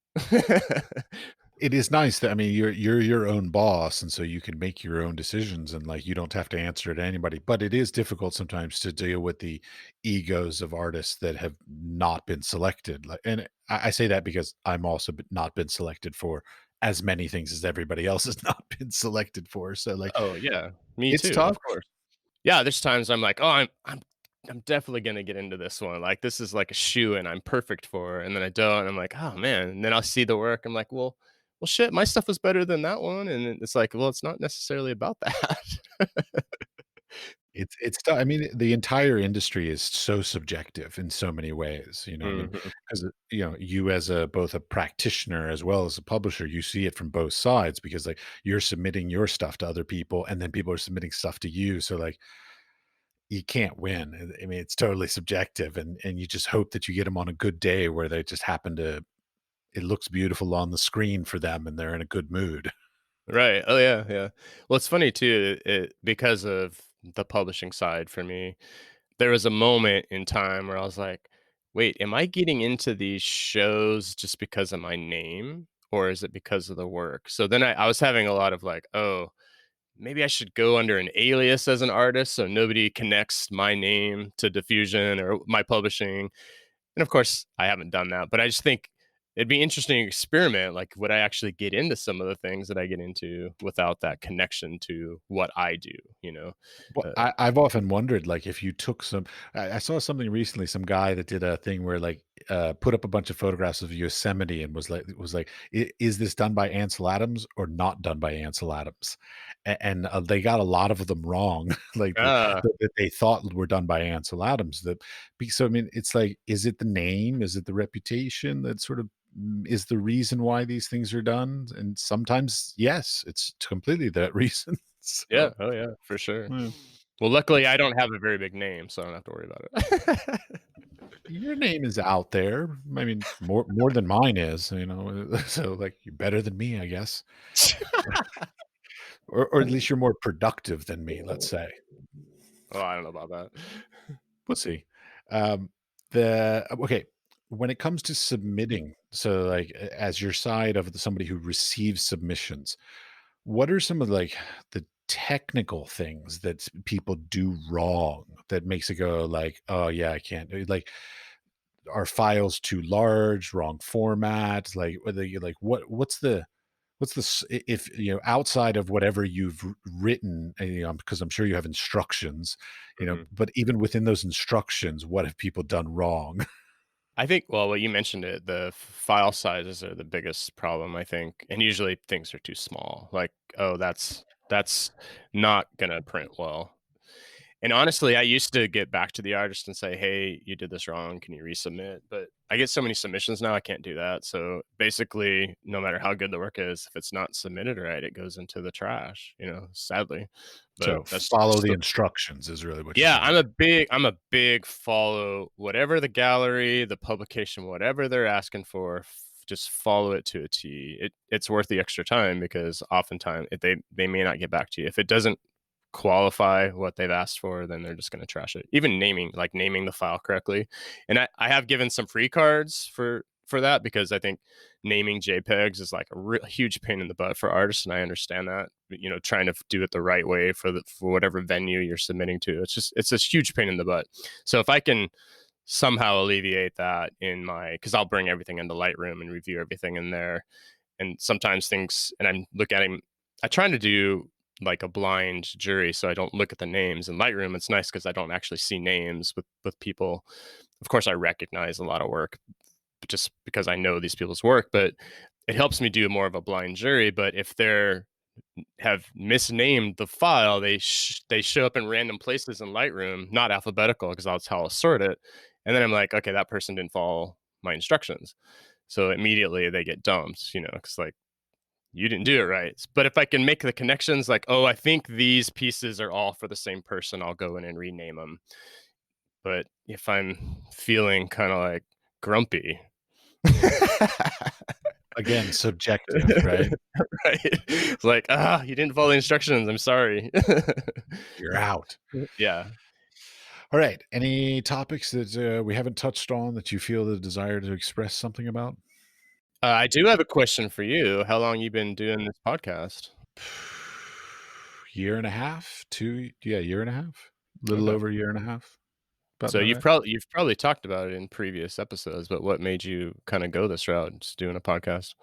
It is nice that, I mean, you're your own boss, and so you can make your own decisions, and like you don't have to answer to anybody. But it is difficult sometimes to deal with the egos of artists that have not been selected. Like, and I say that because I'm also not been selected for as many things as everybody else has not been selected for. So like, Oh yeah, me it's too, tough. of course. Yeah, there's times I'm like, "Oh, I'm definitely gonna get into this one. Like, this is like a shoe and I'm perfect for it." And then I don't, and I'm like, "Oh, man." And then I'll see the work. I'm like, "Well, shit, my stuff was better than that one." And it's like, "Well, it's not necessarily about that." It's tou I mean, the entire industry is so subjective in so many ways, I mean, Mhm. 'cause, you as a both a practitioner as well as a publisher, you see it from both sides because, like, you're submitting your stuff to other people, and then people are submitting stuff to you, so, like, you can't win. I mean, it's totally subjective, and you just hope that you get them on a good day where they just happen to it looks beautiful on the screen for them, and they're in a good mood. Right. Oh, yeah, yeah. Well, it's funny too, because of the publishing side for me, there was a moment in time where I was like, "Wait, am I getting into these shows just because of my name, or is it because of the work?" So then I was having a lot of like, "Oh, maybe I should go under an alias as an artist so nobody connects my name to diffusion or my publishing." And of course, I haven't done that, but I just think it'd be interesting to experiment. Like, would I actually get into some of the things that I get into without that connection to what I do? You know? Well, Uh, I've often wondered, like, if you took I saw something recently, some guy that did a thing where, like, put up a bunch of photographs of Yosemite and was like, Is this done by Ansel Adams or not done by Ansel Adams?" And they got a lot of them wrong, like Ah, that they thought were done by Ansel Adams. So I mean, it's like, is it the name? Is it the reputation that sort of is the reason why these things are done? And sometimes, yes, it's completely that reason. yeah. So, Oh, yeah, for sure. yeah. Well, luckily, I don't have a very big name, so I don't have to worry about it. Your name is out there. I mean, more than mine is, you know. So like, you're better than me, I guess, or at least you're more productive than me. Let's say. Oh, I don't know about that. We'll see. Um, the okay, when it comes to submitting, so like as your side of somebody who receives submissions, what are some of like the technical things that people do wrong that makes it go like, oh yeah, I can't like, are files too large, wrong format, like whether you like what's the if you know, outside of whatever you've written, you know, because I'm sure you have instructions, you know, Mhm. but even within those instructions, what have people done wrong? I think well, what you mentioned it, the file sizes are the biggest problem, I think, and usually things are too small. Like, oh, that's not gonna print well. And honestly, I used to get back to the artist and say, "Hey, you did this wrong. Can you resubmit?" But I get so many submissions now, I can't do that. So basically, no matter how good the work is, if it's not submitted right, it goes into the trash, sadly. But So that's follow just the the instructions is really what you're yeah, saying. I'm a big follow whatever the gallery, the publication, whatever they're asking for, just follow it to a T. It's worth the extra time because oftentimes they may not get back to you. If it doesn't qualify what they've asked for, then they're just going to trash it. Even naming the file correctly. And I have given some free cards for that because I think naming JPEGs is like a huge pain in the butt for artists, and I understand that. Trying to do it the right way for whatever venue you're submitting to, it's a huge pain in the butt. So if I can somehow alleviate that in my because I'll bring everything into Lightroom and review everything in there, and sometimes things and I'm look at him I try to do like a blind jury so I don't look at the names in Lightroom. It's nice because I don't actually see names with people. Of course I recognize a lot of work just because I know these people's work, but it helps me do more of a blind jury. But if they're have misnamed the file, they show up in random places in Lightroom, not alphabetical because that's how I'll sort it. And then I'm like, okay, that person didn't follow my instructions. So immediately they get dumped, because like you didn't do it right. But if I can make the connections like, oh, I think these pieces are all for the same person, I'll go in and rename them. But if I'm feeling kind of like grumpy, Again, subjective, right? right? It's like, you didn't follow the instructions. I'm sorry. You're out. Yeah. All right. Any topics that we haven't touched on that you feel the desire to express something about? I do have a question for you. How long you been doing this podcast? Year and a half, yeah, year and a half, little Okay. over a year and a half. About So that right? you've probably talked about it in previous episodes, but what made you kind of go this route, just doing a podcast?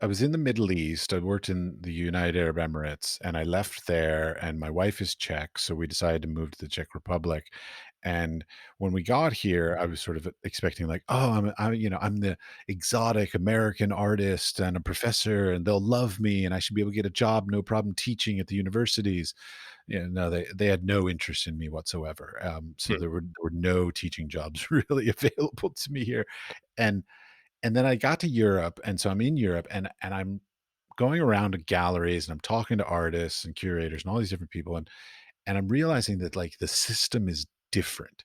I was in the Middle East. I worked in the United Arab Emirates, and I left there, and my wife is Czech, so we decided to move to the Czech Republic. And when we got here, I was sort of expecting like, "Oh, I'm the exotic American artist and a professor, and they'll love me, and I should be able to get a job, no problem teaching at the universities." Yeah, no, they had no interest in me whatsoever. So Hmm. there were no teaching jobs really available to me here, and then I got to Europe, and so I'm in Europe, and I'm going around to galleries, and I'm talking to artists and curators and all these different people, and I'm realizing that like the system is different.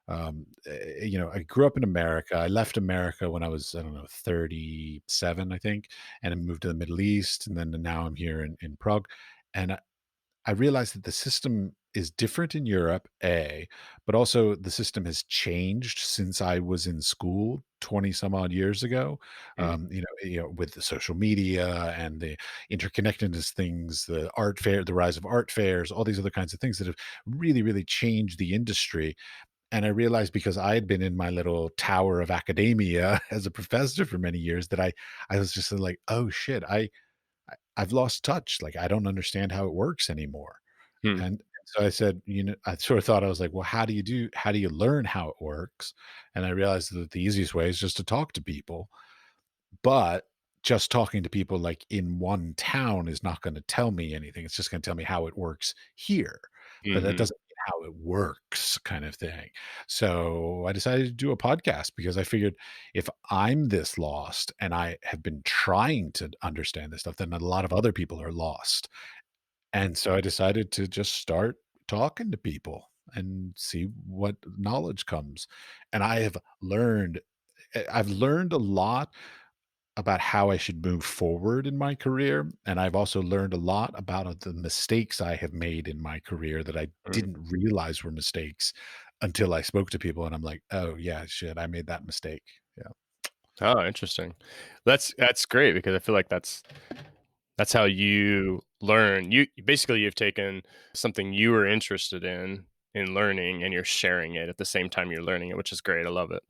I grew up in America. I left America when I was, I don't know, 37, I think, and I moved to the Middle East, and then now I'm here in Prague, and I realized that the system is different in Europe, A, but also the system has changed since I was in school 20 some odd years ago. Hmm. With the social media and the interconnectedness things, the rise of art fairs, all these other kinds of things that have really, really changed the industry. And I realized because I had been in my little tower of academia as a professor for many years that I was just like, oh shit, I've lost touch. Like I don't understand how it works anymore. Hmm. And So I said, I sort of thought I was like, well, how do you learn how it works? And I realized that the easiest way is just to talk to people. But just talking to people like in one town is not going to tell me anything. It's just going to tell me how it works here. But that Mhm. doesn't mean how it works, kind of thing. So I decided to do a podcast because I figured if I'm this lost and I have been trying to understand this stuff, then a lot of other people are lost. And so I decided to just start talking to people and see what knowledge comes. And I've learned a lot about how I should move forward in my career, and I've also learned a lot about the mistakes I have made in my career that I Mm. didn't realize were mistakes until I spoke to people, and I'm like, "Oh, yeah, shit, I made that mistake." Yeah. Oh, interesting. That's great because I feel like that's how you learn. You basically you've taken something you were interested in learning and you're sharing it at the same time you're learning it, which is great. I love it.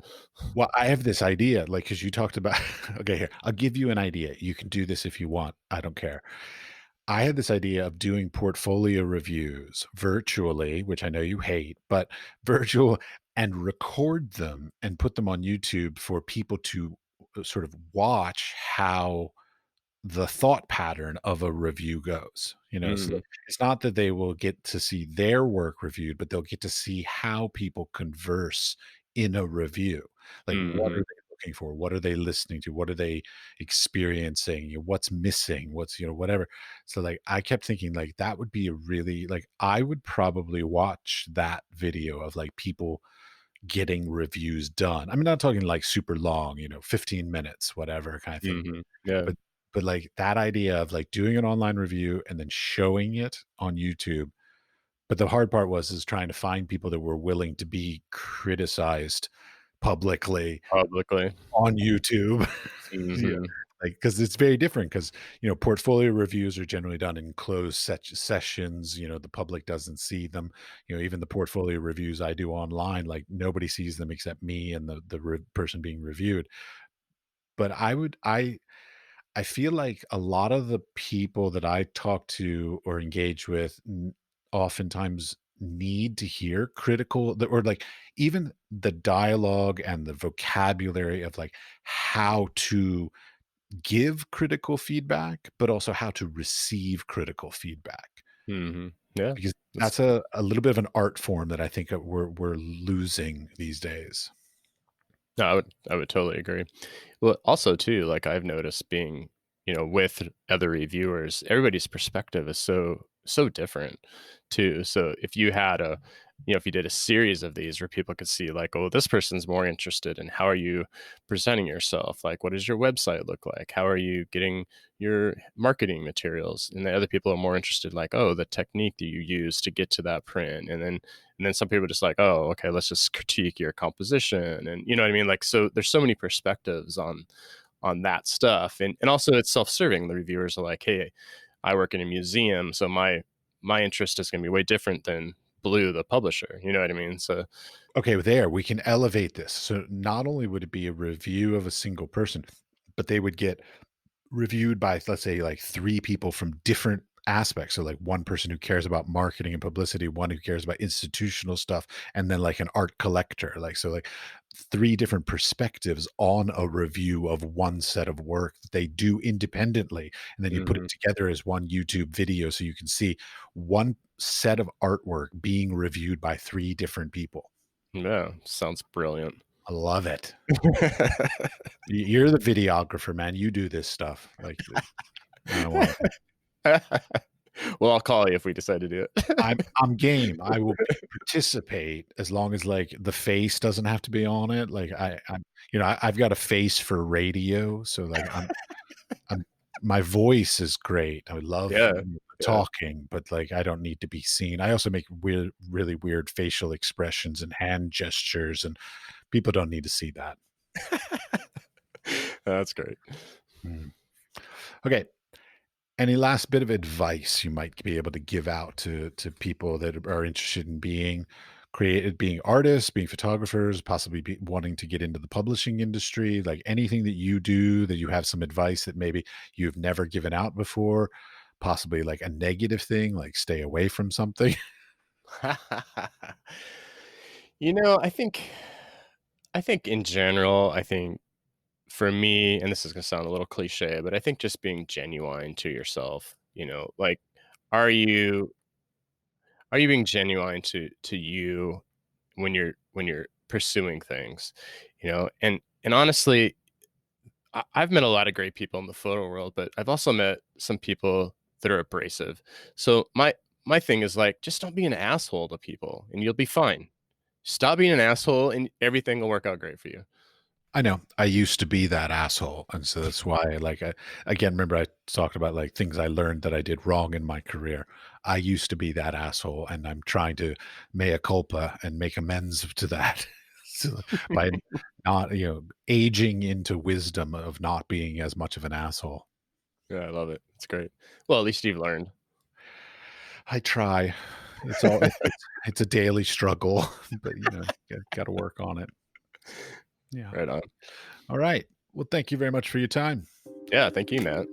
Well, I have this idea, like, because you talked about okay, here, I'll give you an idea. You can do this if you want, I don't care. I had this idea of doing portfolio reviews virtually, which I know you hate, but virtual and record them and put them on YouTube for people to sort of watch how the thought pattern of a review goes, so Mhm. it's not that they will get to see their work reviewed, but they'll get to see how people converse in a review. Like, what are Mhm. they looking for? What are they listening to? What are they experiencing? What's missing? What's, whatever. So, like, I kept thinking, like, that would be a really, like, I would probably watch that video of like people getting reviews done. I'm not talking like super long, 15 minutes, whatever kind of thing. Mhm. Yeah. But like that idea of like doing an online review and then showing it on YouTube. But the hard part is trying to find people that were willing to be criticized publicly Publicly. on YouTube. Yeah, Mhm. like, because it's very different. Because portfolio reviews are generally done in closed sessions, the public doesn't see them. Even the portfolio reviews I do online, like, nobody sees them except me and the person being reviewed. But I feel like a lot of the people that I talk to or engage with oftentimes need to hear or like even the dialogue and the vocabulary of like how to give critical feedback, but also how to receive critical feedback, Mhm. Yeah. because That's that's a little bit of an art form that I think that we're losing these days. No, I would totally agree. Well, also too, like I've noticed being, with other reviewers, everybody's perspective is so different too. So if you had if you did a series of these where people could see like, oh, this person's more interested in how are you presenting yourself? Like, what does your website look like? How are you getting your marketing materials? And the other people are more interested, like, oh, the technique that you use to get to that print. And then some people just like, oh, okay, let's just critique your composition. And you know what I mean? Like, so there's so many perspectives on that stuff. And also it's self-serving. The reviewers are like, hey, I work in a museum, so my interest is gonna be way different than Blue, the publisher. You know what I mean? So Okay, there, we can elevate this. So not only would it be a review of a single person, but they would get reviewed by, let's say, like 3 people from different aspects. So, like, one person who cares about marketing and publicity, one who cares about institutional stuff, and then, like, an art collector. Like, so, like, 3 different perspectives on a review of one set of work that they do independently, and then you put it mhm. together as one YouTube video so you can see one set of artwork being reviewed by 3 different people. Yeah, sounds brilliant. I love it. You're the videographer, man. You do this stuff. Like, I don't wanna Well, I'll call you if we decide to do it. I'm game. I will participate as long as, like, the face doesn't have to be on it. Like, I've got a face for radio, so, like, I'm my voice is great. I love Yeah, yeah. talking, but, like, I don't need to be seen. I also make really weird facial expressions and hand gestures, and people don't need to see that. That's great. Mm. Okay. Any last bit of advice you might be able to give out to people that are interested in being artists, being photographers, possibly wanting to get into the publishing industry, like anything that you do that you have some advice that maybe you've never given out before, possibly like a negative thing, like stay away from something. You know, I think in general, I think for me, and this is gonna sound a little cliche, but I think just being genuine to yourself, like, are you are you being genuine to you when you're pursuing things, And honestly, I've met a lot of great people in the photo world, but I've also met some people that are abrasive. So my thing is like, just don't be an asshole to people, and you'll be fine. Stop being an asshole, and everything will work out great for you. I know. I used to be that asshole, and so that's why, again, remember I talked about, like, things I learned that I did wrong in my career. I used to be that asshole, and I'm trying to mea culpa and make amends to that, so by not, aging into wisdom of not being as much of an asshole. Yeah, I love it. It's great. Well, at least you've learned. I try. It's a daily struggle, but, gotta work on it. Yeah. Right on. Alright. Well, thank you very much for your time. Yeah, thank you, Matt.